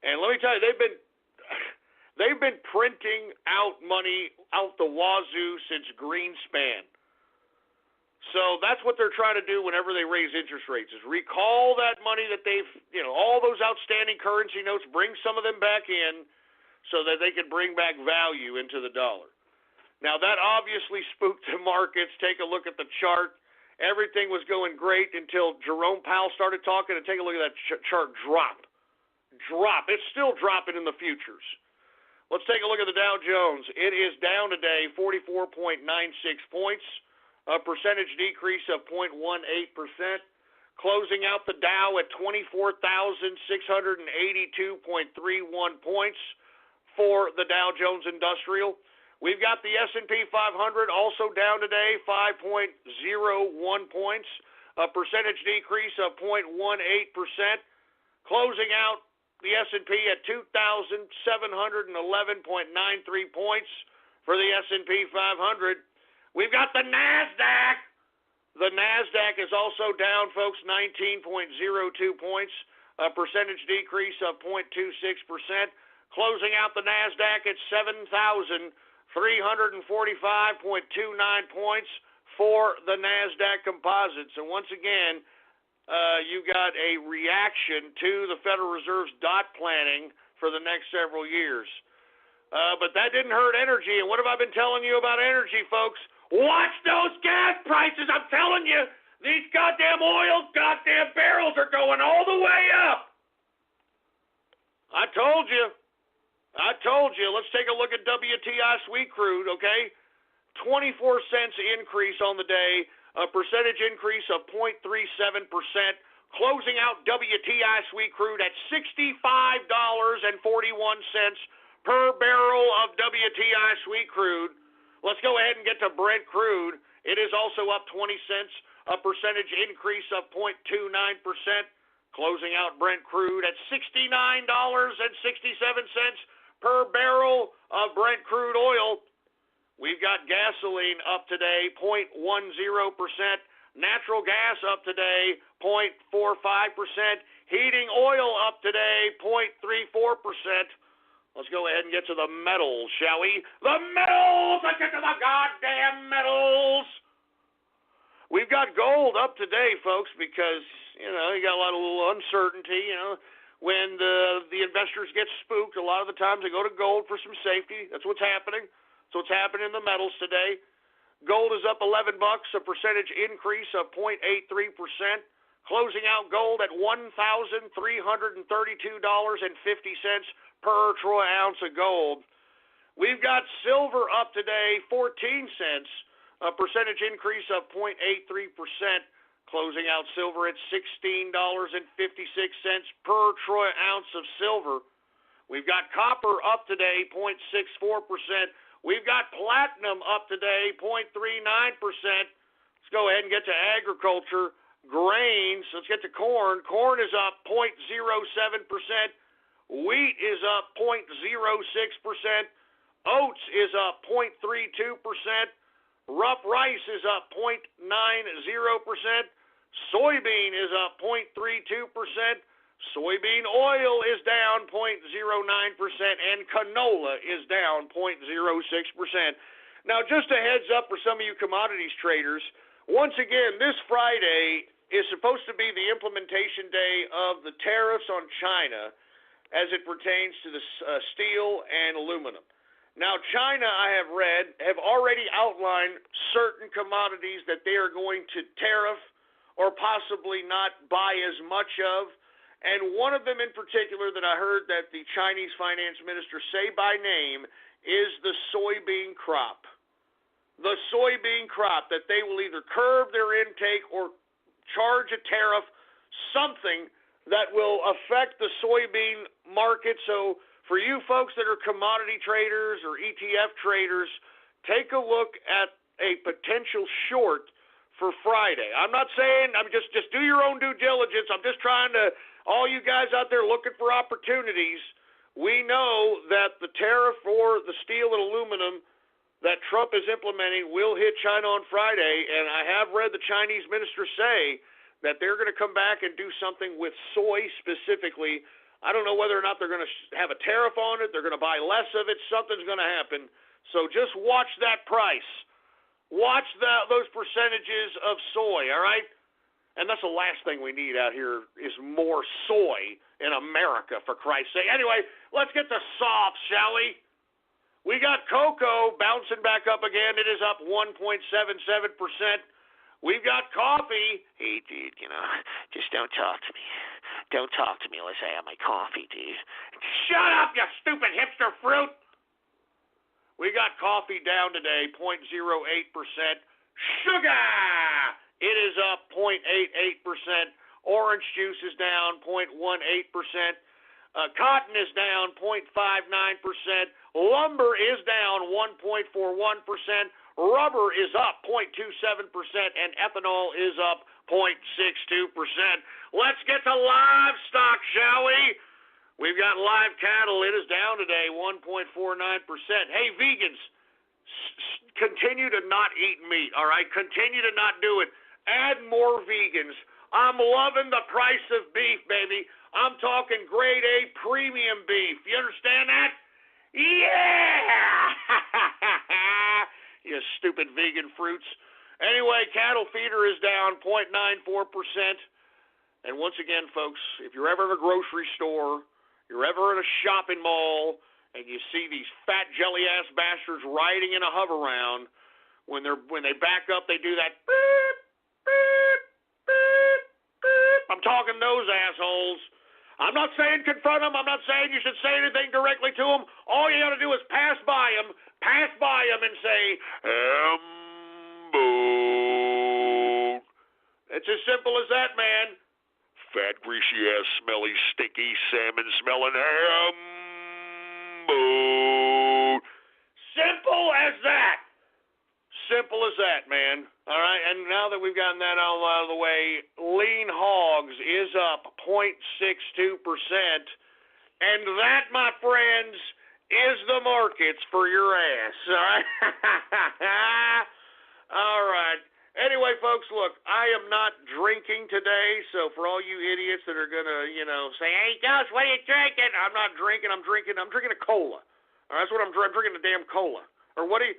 And let me tell you, they've been printing out money out the wazoo since Greenspan. So that's what they're trying to do whenever they raise interest rates, is recall that money that they've, all those outstanding currency notes, bring some of them back in so that they can bring back value into the dollar. Now, that obviously spooked the markets. Take a look at the chart. Everything was going great until Jerome Powell started talking, and take a look at that chart drop. It's still dropping in the futures. Let's take a look at the Dow Jones. It is down today 44.96 points. A percentage decrease of 0.18%, closing out the Dow at 24,682.31 points for the Dow Jones Industrial. We've got the S&P 500 also down today, 5.01 points, a percentage decrease of 0.18%, closing out the S&P at 2,711.93 points for the S&P 500. We've got the NASDAQ. The NASDAQ is also down, folks, 19.02 points, a percentage decrease of 0.26%, closing out the NASDAQ at 7,345.29 points for the NASDAQ composites. And once again, you got a reaction to the Federal Reserve's dot planning for the next several years. But that didn't hurt energy. And what have I been telling you about energy, folks? Watch those gas prices. I'm telling you, these goddamn barrels are going all the way up. I told you. Let's take a look at WTI sweet crude, okay? 24 cents increase on the day, a percentage increase of 0.37%, closing out WTI sweet crude at $65.41 per barrel of WTI sweet crude. Let's go ahead and get to Brent crude. It is also up 20 cents, a percentage increase of 0.29%, closing out Brent crude at $69.67 per barrel of Brent crude oil. We've got gasoline up today, 0.10%. Natural gas up today, 0.45%. Heating oil up today, 0.34%. Let's go ahead and get to the metals, shall we? The metals! Let's get to the goddamn metals! We've got gold up today, folks, because, you got a lot of little uncertainty, When the investors get spooked, a lot of the times they go to gold for some safety. That's what's happening. So what's happening in the metals today. Gold is up $11, a percentage increase of 0.83%, closing out gold at $1,332.50 per troy ounce of gold. We've got silver up today, 14 cents, a percentage increase of 0.83%, closing out silver at $16.56 per troy ounce of silver. We've got copper up today, 0.64%. We've got platinum up today, 0.39%. Let's go ahead and get to agriculture. Grains, let's get to corn. Corn is up 0.07%. Wheat is up 0.06%. Oats is up 0.32%. Rough rice is up 0.90%. Soybean is up 0.32%. Soybean oil is down 0.09%. And canola is down 0.06%. Now, just a heads up for some of you commodities traders. Once again, this Friday is supposed to be the implementation day of the tariffs on China as it pertains to the steel and aluminum. Now, China, I have read, have already outlined certain commodities that they are going to tariff or possibly not buy as much of. And one of them in particular that I heard that the Chinese finance minister say by name is the soybean crop. The soybean crop, that they will either curb their intake or charge a tariff, something that will affect the soybean market. So for you folks that are commodity traders or ETF traders, take a look at a potential short for Friday. I'm not saying, I'm just do your own due diligence. I'm just trying to, all you guys out there looking for opportunities, we know that the tariff for the steel and aluminum that Trump is implementing will hit China on Friday, and I have read the Chinese minister say that they're going to come back and do something with soy specifically. I don't know whether or not they're going to have a tariff on it, they're going to buy less of it, something's going to happen. So just watch that price. Watch those percentages of soy, all right? And that's the last thing we need out here is more soy in America, for Christ's sake. Anyway, let's get to softs, shall we? We got cocoa bouncing back up again. It is up 1.77%. We've got coffee. Hey, dude, just don't talk to me. Don't talk to me unless I have my coffee, dude. Shut up, you stupid hipster fruit. We got coffee down today, 0.08%. Sugar! It is up 0.88%. Orange juice is down 0.18%. Cotton is down 0.59%. Lumber is down 1.41%. Rubber is up 0.27%. And ethanol is up 0.62%. Let's get to livestock, shall we? We've got live cattle. It is down today 1.49%. Hey, vegans, continue to not eat meat, all right? Continue to not do it. Add more vegans. I'm loving the price of beef, baby. I'm talking grade A premium beef. You understand that? Yeah! You stupid vegan fruits. Anyway, cattle feeder is down 0.94%. And once again, folks, if you're ever at a grocery store, you're ever at a shopping mall, and you see these fat jelly-ass bastards riding in a hover-round, when they back up, they do that beep, beep, beep, beep. I'm talking those assholes. I'm not saying confront them. I'm not saying you should say anything directly to them. All you got to do is pass by them and say, Ambo. It's as simple as that, man. Fat, greasy-ass, smelly, stinky, salmon-smelling Ambo. Simple as that. Simple as that, man. All right, and now that we've gotten that all out of the way, lean hogs is up 0.62%. And that, my friends, is the markets for your ass. All right? All right. Anyway, folks, look, I am not drinking today, so for all you idiots that are going to, say, hey, Gus, what are you drinking? I'm not drinking. I'm drinking a cola. All right, that's what I'm drinking, a damn cola. Or what do you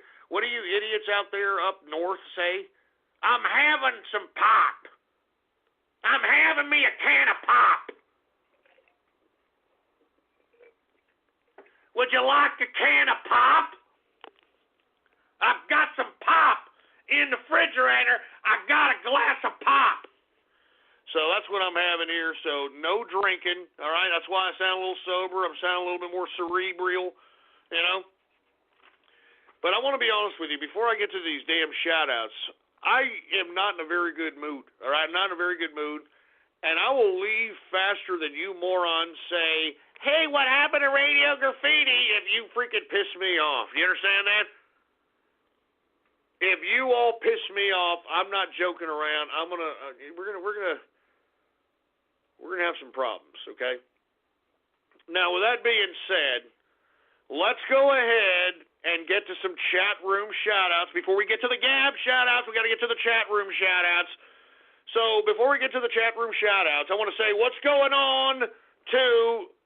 idiots out there up north say? I'm having some pop. I'm having me a can of pop. Would you like a can of pop? I've got some pop in the refrigerator. I got a glass of pop. So that's what I'm having here. So no drinking. All right, that's why I sound a little sober. I'm sounding a little bit more cerebral, But I want to be honest with you. Before I get to these damn shout-outs, I am not in a very good mood, all right? I'm not in a very good mood, and I will leave faster than you morons say, hey, what happened to Radio Graffiti if you freaking piss me off. You understand that? If you all piss me off, I'm not joking around. We're gonna have some problems, okay? Now, with that being said, let's go ahead and get to some chat room shout-outs. Before we get to the Gab shout-outs, we got to get to the chat room shout-outs. So before we get to the chat room shout-outs, I want to say what's going on to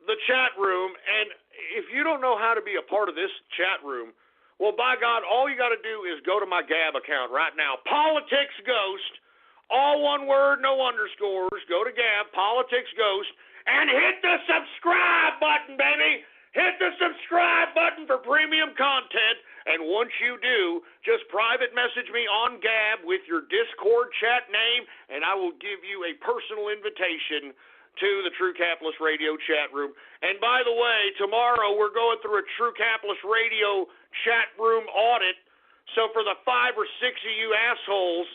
the chat room. And if you don't know how to be a part of this chat room, well, by God, all you got to do is go to my Gab account right now. Politics Ghost, all one word, no underscores. Go to Gab, Politics Ghost, and hit the subscribe button, baby. hit the subscribe button for premium content. And once you do, just private message me on Gab with your Discord chat name, and I will give you a personal invitation to the True Capitalist Radio chat room. And by the way, tomorrow we're going through a True Capitalist Radio chat room audit. So for the 5 or 6 of you assholes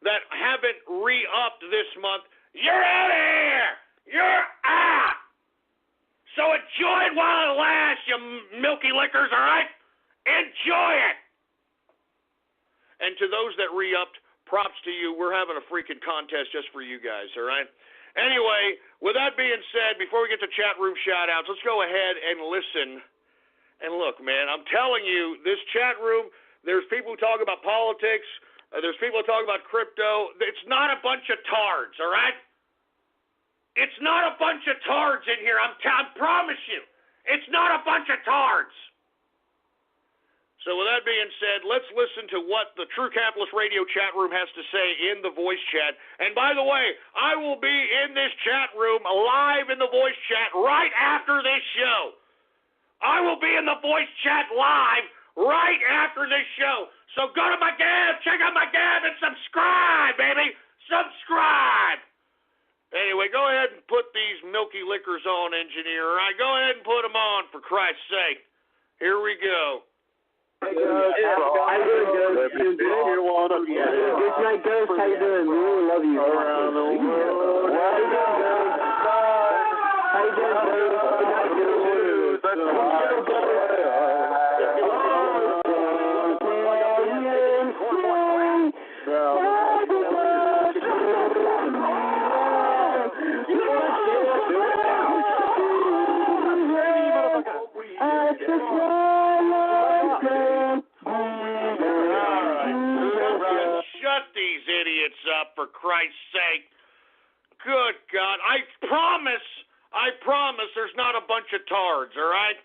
that haven't re-upped this month, you're out of here! You're out! So enjoy it while it lasts, you milky lickers, all right? Enjoy it! And to those that re-upped, props to you. We're having a freaking contest just for you guys, all right? Anyway, with that being said, before we get to chat room shout-outs, let's go ahead and listen. And look, man, I'm telling you, this chat room, there's people who talk about politics, there's people who talk about crypto. It's not a bunch of tards, all right? It's not a bunch of tards in here. I promise you. It's not a bunch of tards. So with that being said, let's listen to what the True Capitalist Radio chat room has to say in the voice chat. And by the way, I will be in this chat room live in the voice chat right after this show. I will be in the voice chat live right after this show. So go to my Gab, check out my Gab, and subscribe, baby. Subscribe. Anyway, go ahead and put these milky liquors on, engineer. All right, go ahead and put them on, for Christ's sake. Here we go. How you doing, Ghost? Good night, Ghost. How you doing? We really love you. Around the world. How you doing, Ghost? How you doing, Ghost? Good night, Ghost. Up, for Christ's sake. Good God. I promise there's not a bunch of tards, all right?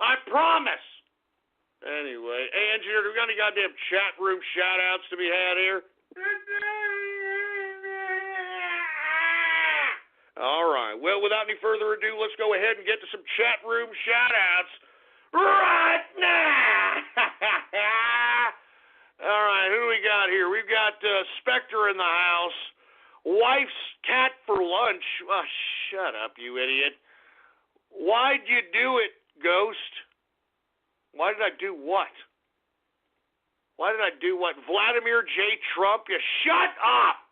I promise. Anyway, hey, engineer, do we got any goddamn chat room shout-outs to be had here? All right. Well, without any further ado, let's go ahead and get to some chat room shout-outs right now. All right, who do we got here? We've got Spectre in the house. Wife's cat for lunch. Oh, shut up, you idiot. Why'd you do it, Ghost? Why did I do what? Why did I do what? Vladimir J. Trump? You shut up!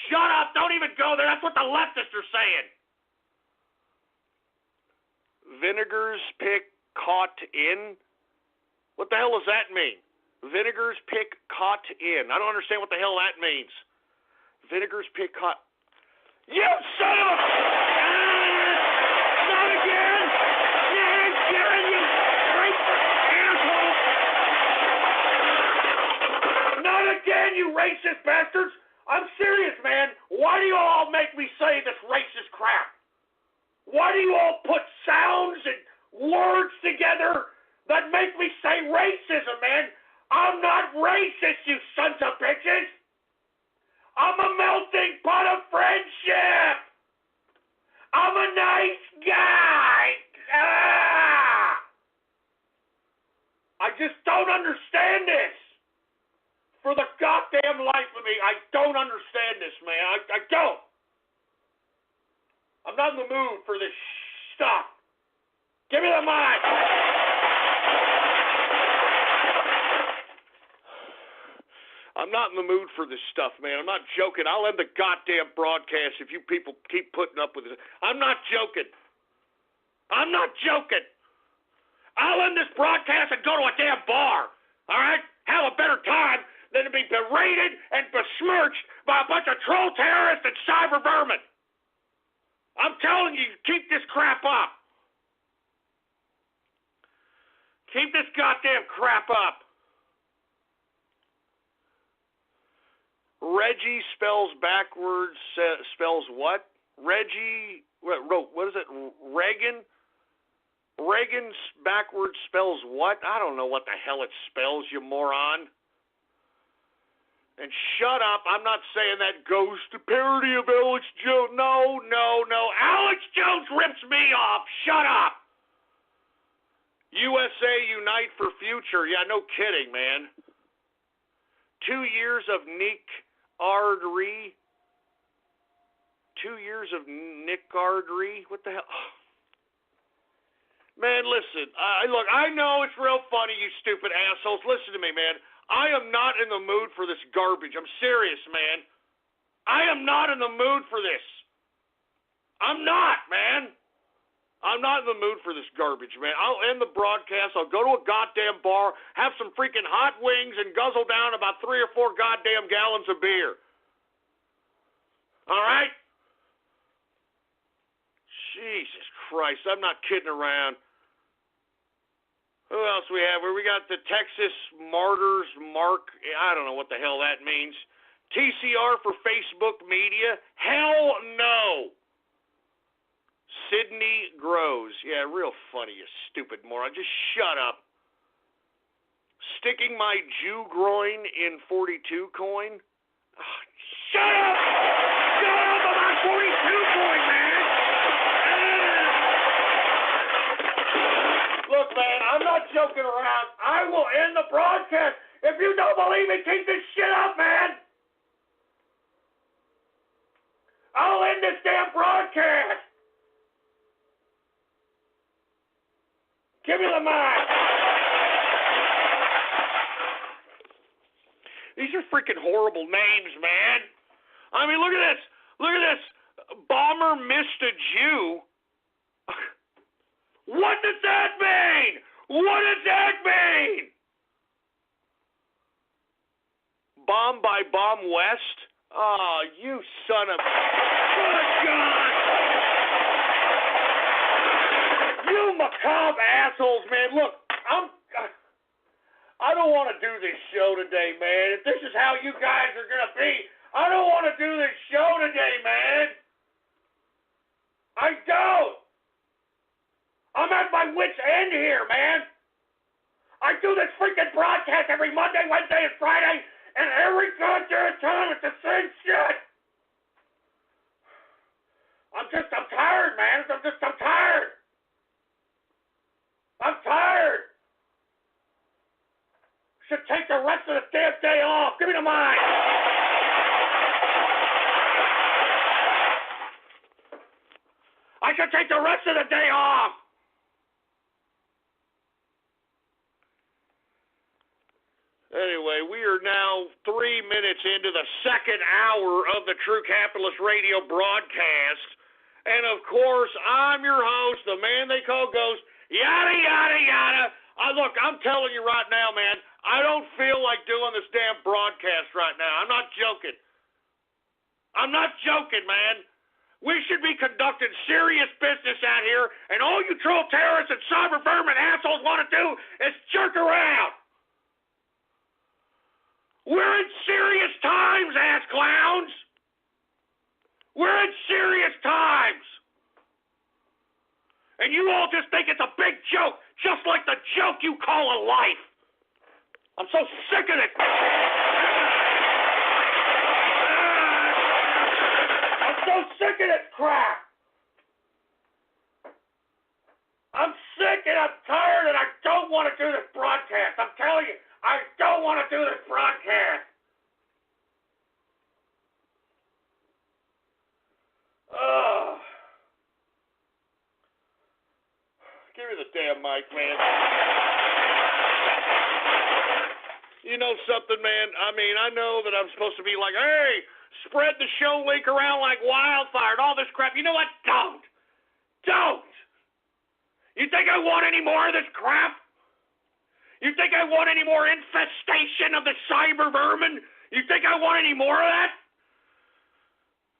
Shut up! Don't even go there. That's what the leftists are saying. Vinegar's pick caught in? What the hell does that mean? Vinegar's pick caught in. I don't understand what the hell that means. Vinegar's pick caught. You son of a... Not again! Not again, you racist asshole! Not again, you racist bastards! I'm serious, man. Why do you all make me say this racist crap? Why do you all put sounds and words together that make me say racism, man? I'm not racist, you sons of bitches. I'm a melting pot of friendship. I'm a nice guy. I just don't understand this. For the goddamn life of me, I don't understand this, man. I don't. I'm not in the mood for this stuff. Give me the mic. I'm not in the mood for this stuff, man. I'm not joking. I'll end the goddamn broadcast if you people keep putting up with it. I'm not joking. I'm not joking. I'll end this broadcast and go to a damn bar, all right? Have a better time than to be berated and besmirched by a bunch of troll terrorists and cyber vermin. I'm telling you, keep this crap up. Keep this goddamn crap up. Reggie spells backwards, spells what? Reggie, what is it? Reagan? Reagan backwards spells what? I don't know what the hell it spells, you moron. And shut up. I'm not saying that Ghost, a parody of Alex Jones. No. Alex Jones rips me off. Shut up. USA Unite for Future. Yeah, no kidding, man. 2 years of Nick-ardry. 2 years of Nick-ardry? What the hell? Man, listen. Look, I know it's real funny, you stupid assholes. Listen to me, man. I am not in the mood for this garbage. I'm serious, man. I am not in the mood for this. I'm not, man. I'm not in the mood for this garbage, man. I'll end the broadcast. I'll go to a goddamn bar, have some freaking hot wings, and guzzle down about 3 or 4 goddamn gallons of beer. All right? Jesus Christ, I'm not kidding around. Who else we have? We got the Texas Martyrs Mark. I don't know what the hell that means. TCR for Facebook Media. Hell no. Sydney Grows. Yeah, real funny, you stupid moron. Just shut up. Sticking my Jew groin in 42 coin. Oh, shut up! Shut up about 42 coin, man! Look, man, I'm not joking around. I will end the broadcast. If you don't believe me, keep this shit up, man. I'll end this damn broadcast. Give me the mic. These are freaking horrible names, man. I mean, look at this. Look at this. Bomber missed a Jew. What does that mean? What does that mean? Bomb by Bomb West? Oh, you son of... Good God! You macabre assholes, man. Look, I don't want to do this show today, man. If this is how you guys are going to be, I don't want to do this show today, man. I don't. I'm at my wit's end here, man. I do this freaking broadcast every Monday, Wednesday, and Friday, and every goddamn time it's the same shit. I'm tired, man. I'm tired. I'm tired. Should take the rest of the damn day off. Give me the mic. I should take the rest of the day off. Anyway, we are now 3 minutes into the second hour of the True Capitalist Radio broadcast. And, of course, I'm your host, the man they call Ghost, yada, yada, yada. Look, I'm telling you right now, man, I don't feel like doing this damn broadcast right now. I'm not joking. I'm not joking, man. We should be conducting serious business out here, and all you troll terrorists and cyber vermin assholes want to do is jerk around. We're in serious times, ass clowns. We're in serious times. And you all just think it's a big joke, just like the joke you call a life. I'm so sick of it. I'm so sick of this crap. I'm sick and I'm tired and I don't want to do this broadcast. I'm telling you, I don't want to do this broadcast. Ugh. Give me the damn mic, man. You know something, man? I mean, I know that I'm supposed to be like, hey, spread the show link around like wildfire and all this crap. You know what? Don't. Don't. You think I want any more of this crap? You think I want any more infestation of the cyber vermin? You think I want any more of that?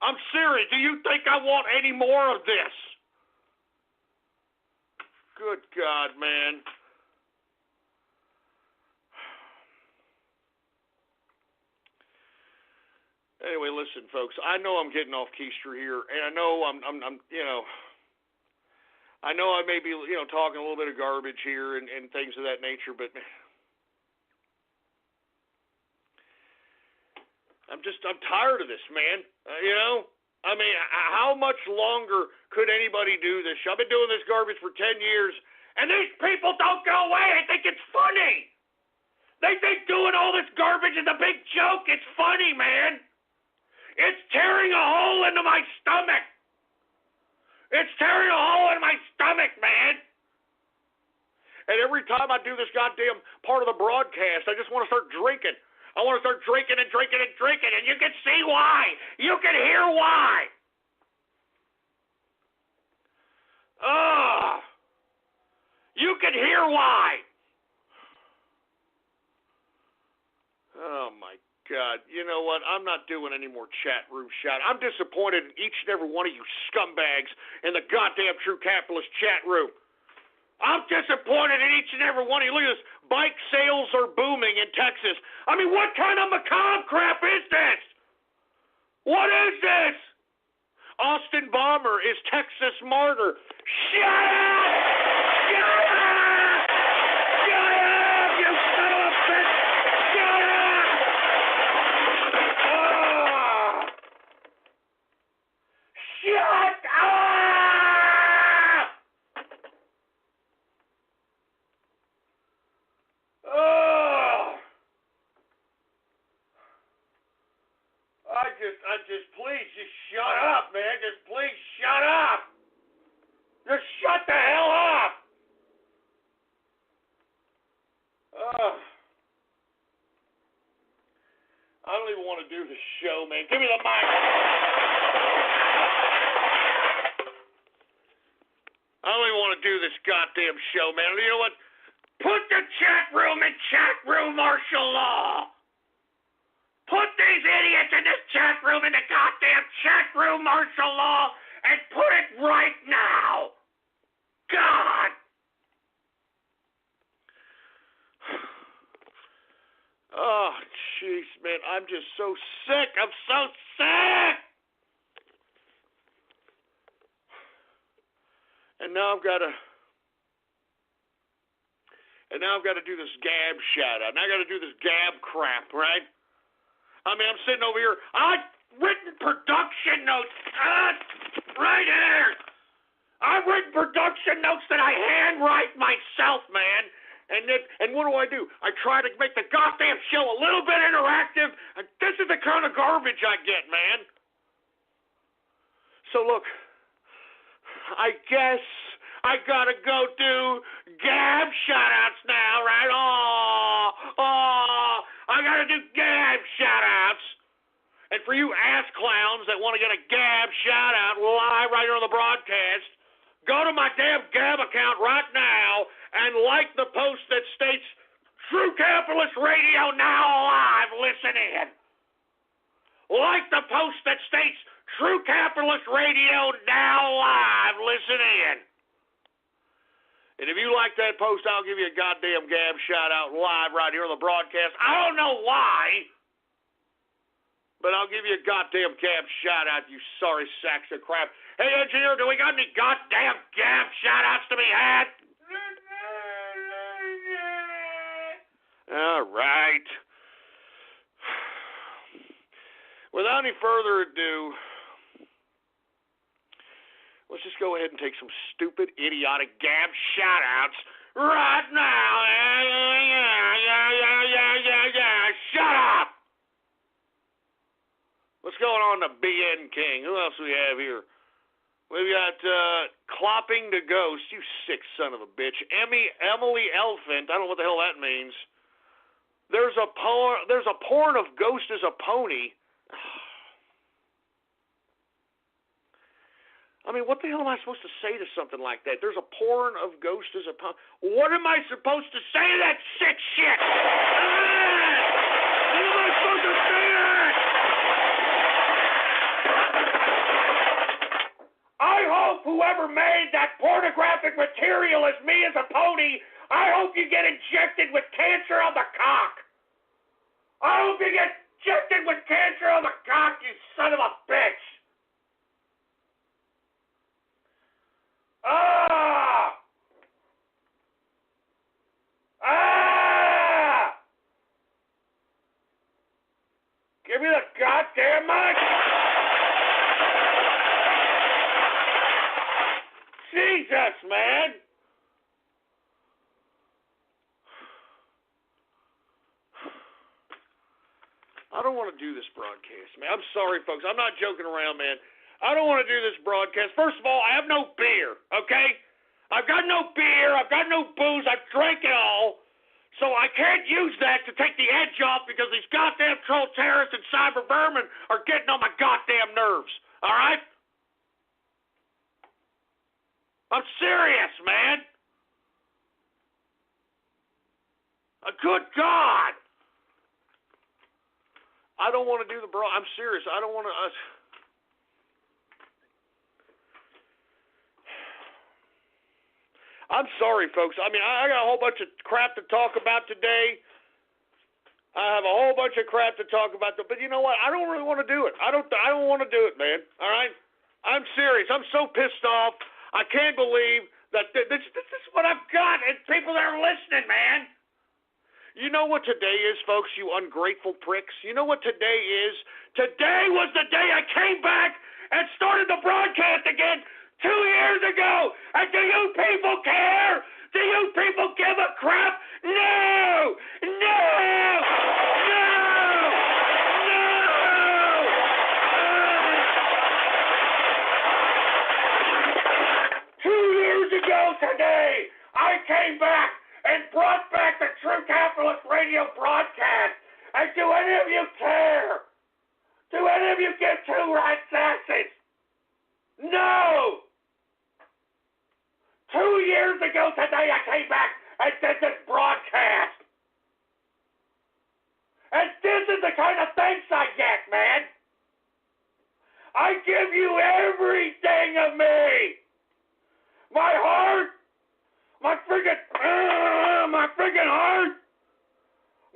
I'm serious. Do you think I want any more of this? Good God, man. Anyway, listen, folks. I know I'm getting off keister here, and I know I'm I know I may be, talking a little bit of garbage here and things of that nature, but I'm tired of this, man. I mean, how much longer could anybody do this? I've been doing this garbage for 10 years, And these people don't go away. They think it's funny. They think doing all this garbage is a big joke. It's funny, man. It's tearing a hole into my stomach. It's tearing a hole in my stomach, man. And every time I do this goddamn part of the broadcast, I just want to start drinking. I want to start drinking and drinking and drinking, and you can see why. You can hear why. You can hear why. Oh, my God. You know what? I'm not doing any more chat room shout. I'm disappointed in each and every one of you scumbags in the goddamn True Capitalist chat room. I'm disappointed in each and every one of you. Look at this. Bike sales are booming in Texas. I mean, what kind of macabre crap is this? What is this? Austin Bomber is Texas martyr. Shut up! Shut up! Shut up, you son of a bitch! Shut up! Shut up! Please, just shut up, man. Just please shut up. Just shut the hell up. I don't even want to do this show, man. Give me the mic. I don't even want to do this goddamn show, man. You know what? Put the chat room in chat room martial law. Put these idiots in this chat room in the goddamn chat room martial law and put it right now. God. Oh, jeez, man. I'm just so sick. I'm so sick. And now I've got to do this gab shout out. Now I got to do this gab crap, right? I mean, I'm sitting over here. I've written production notes right here. I've written production notes that I handwrite myself, man. And what do? I try to make the goddamn show a little bit interactive. And this is the kind of garbage I get, man. So look, I guess I gotta go do gab shout-outs now, right? I gotta do gab shout-outs. And for you ass clowns that want to get a gab shout-out live right here on the broadcast, go to my damn Gab account right now and like the post that states True Capitalist Radio now live, listen in. Like the post that states True Capitalist Radio now live, listen in. And if you like that post, I'll give you a goddamn gab shout-out live right here on the broadcast. I don't know why, but I'll give you a goddamn gab shout-out, you sorry sacks of crap. Hey, engineer, do we got any goddamn gab shout-outs to be had? All right. Without any further ado, let's just go ahead and take some stupid, idiotic gab shout-outs right now. Yeah. Shut up! What's going on to BN King? Who else do we have here? We've got Clopping the Ghost. You sick son of a bitch. Emily Elephant. I don't know what the hell that means. There's a porn of Ghost as a pony. I mean, what the hell am I supposed to say to something like that? There's a porn of Ghost as a pony. What am I supposed to say to that sick shit? What am I supposed to say to that? I hope whoever made that pornographic material as me as a pony, I hope you get injected with cancer on the cock. I hope you get injected with cancer on the cock, you son of a bitch. Give me the goddamn mic. Jesus, man. I don't want to do this broadcast, man. I'm sorry, folks. I'm not joking around, man. I don't want to do this broadcast. First of all, I have no beer, okay? I've got no beer. I've got no booze. I've drank it all. So I can't use that to take the edge off because these goddamn troll terrorists and cyber vermin are getting on my goddamn nerves, all right? I'm serious, man. Good God. I don't want to do the I'm serious. I don't want to... I'm sorry, folks. I mean, I got a whole bunch of crap to talk about today. I have a whole bunch of crap to talk about, but you know what? I don't really want to do it. I don't want to do it, man. All right? I'm serious. I'm so pissed off. I can't believe that this is what I've got, and people that are listening, man. You know what today is, folks, you ungrateful pricks? You know what today is? Today was the day I came back and started the broadcast again 2 years ago. And do you people care? Do you people give a crap? No! No! No! No! 2 years ago today, I came back and brought back the True Capitalist Radio broadcast. And do any of you care? Do any of you give two rat's asses? No! 2 years ago today, I came back and did this broadcast. And this is the kind of thanks I get, man. I give you everything of me. My heart, my friggin' heart,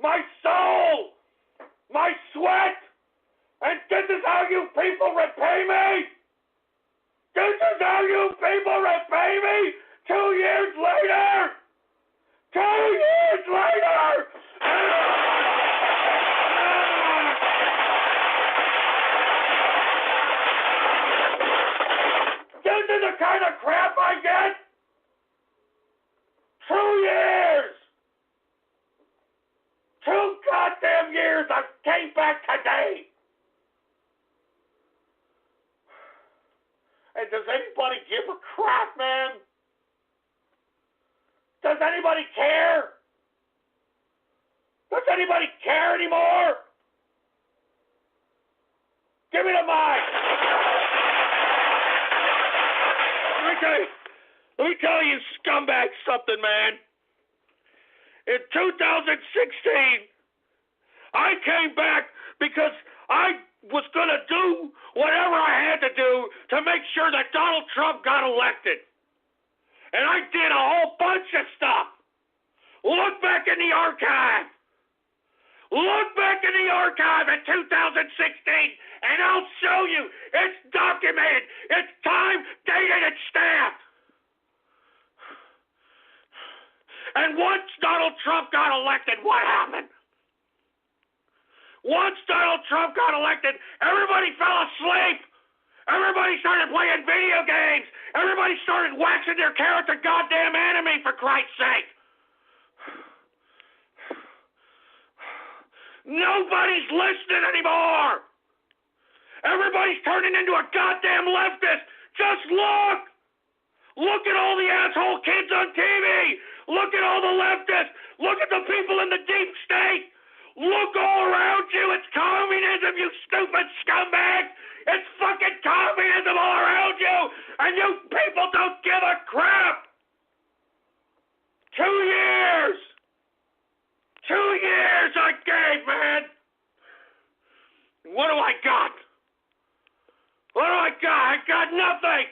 my soul, my sweat, and this is how you people repay me? This is how you people repay me 2 years later? 2 years later! This is the kind of crap I get? 2 years! 2 goddamn years I came back today! And does anybody give a crap, man? Does anybody care? Does anybody care anymore? Give me the mic. Let me tell you scumbags something, man. In 2016, I came back because I was going to do whatever I had to do to make sure that Donald Trump got elected. And I did a whole bunch of stuff. Look back in the archive. Look back in the archive in 2016, and I'll show you. It's documented. It's time, dated, and stamped. And once Donald Trump got elected, what happened? Once Donald Trump got elected, everybody fell asleep. Everybody started playing video games. Everybody started waxing their carrots a goddamn enemy, for Christ's sake. Nobody's listening anymore. Everybody's turning into a goddamn leftist. Just look. Look at all the asshole kids on TV. Look at all the leftists. Look at the people in the deep state. Look all around you. It's communism, you stupid scumbags. It's fucking communism all around you. And you people don't give a crap. 2 years. 2 years I gave, man. What do I got? What do I got? I got nothing.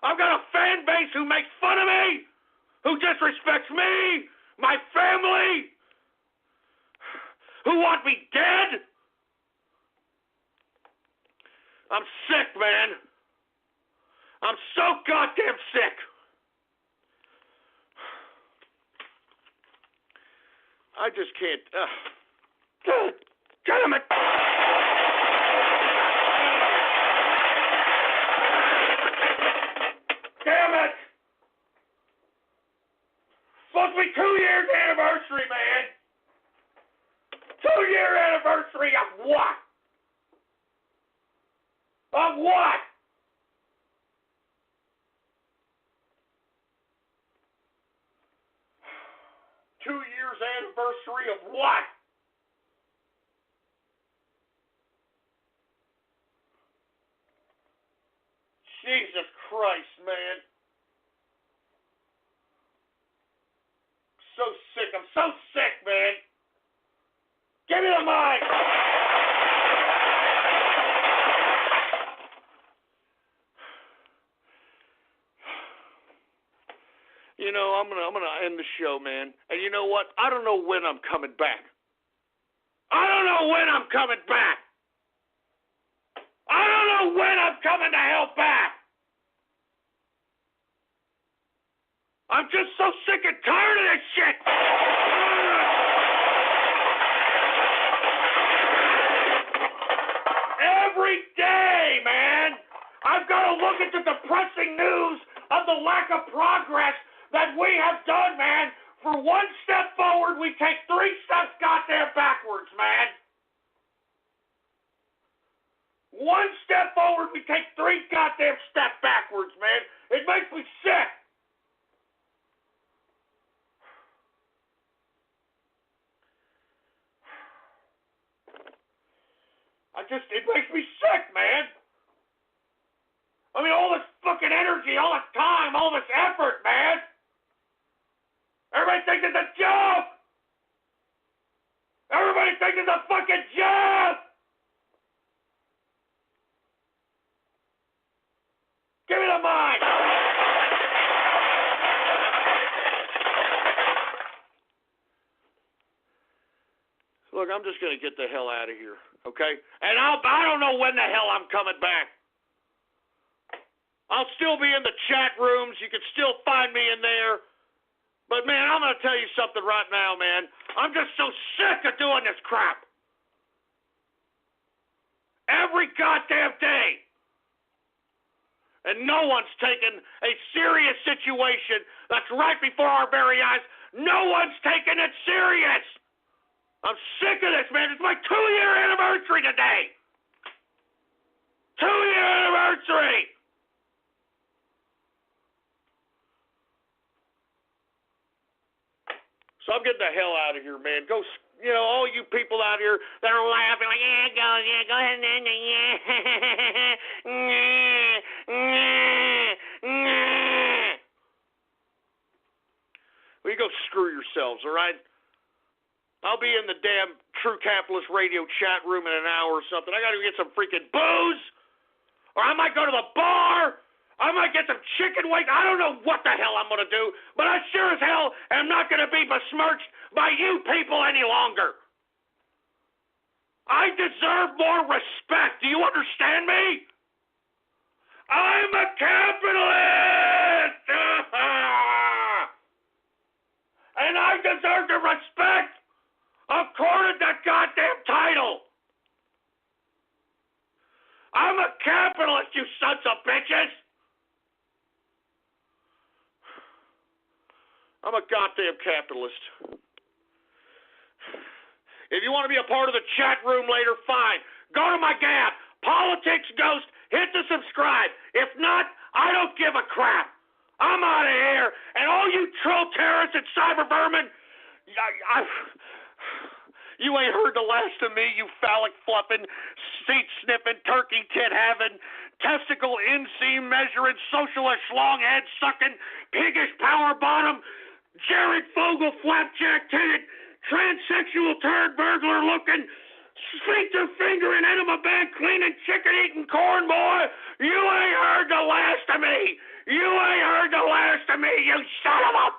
I've got a fan base who makes fun of me, who disrespects me, my family, who want me dead. I'm sick, man. I'm so goddamn sick. I just can't. Damn it. Damn it. Supposed to be 2 years anniversary, man. 2 year anniversary. anniversary of what? Of what? Two years anniversary of what? Jesus Christ, man. So sick. I'm so sick, man. Give me the mic. You know, I'm gonna end the show, man. And you know what? I don't know when I'm coming back. I don't know when I'm coming back. I don't know when I'm coming the hell back. I'm just so sick and tired of this shit. Every day, man, I've got to look at the depressing news of the lack of progress that we have done, man. For one step forward, we take 3 steps goddamn backwards, man. One step forward, we take 3 goddamn steps backwards, man. It makes me sick. It makes me sick, man. I mean, all this fucking energy, all this time, all this effort, man. Everybody thinks it's a job. Everybody thinks it's a fucking job. Give me the mic. Look, I'm just going to get the hell out of here, okay? And I don't know when the hell I'm coming back. I'll still be in the chat rooms. You can still find me in there. But, man, I'm going to tell you something right now, man. I'm just so sick of doing this crap. Every goddamn day. And no one's taking a serious situation that's right before our very eyes. No one's taking it serious. I'm sick of this, man. It's my 2-year anniversary today. 2-year anniversary. So I'm getting the hell out of here, man. Go, you know, all you people out here that are laughing like, yeah, go ahead, well, you go screw yourselves, all right? I'll be in the damn True Capitalist Radio chat room in an hour or something. I got to get some freaking booze, or I might go to the bar. I might get some chicken wings. I don't know what the hell I'm going to do, but I sure as hell am not going to be besmirched by you people any longer. I deserve more respect. Do you understand me? I'm a capitalist! And I deserve the respect according to that goddamn title. I'm a capitalist, you sons of bitches. I'm a goddamn capitalist. If you want to be a part of the chat room later, fine. Go to my Gab, Politics Ghost, hit the subscribe. If not, I don't give a crap. I'm out of here. And all you troll terrorists and cyber vermin, you ain't heard the last of me, you phallic fluffing, seat sniffing, turkey tit having, testicle inseam measuring, socialist long head sucking, piggish power bottom, Jared Fogle flapjack titted, transsexual turd burglar looking, sphincter finger and enema bag cleaning, chicken eating corn boy. You ain't heard the last of me. You ain't heard the last of me, you son of a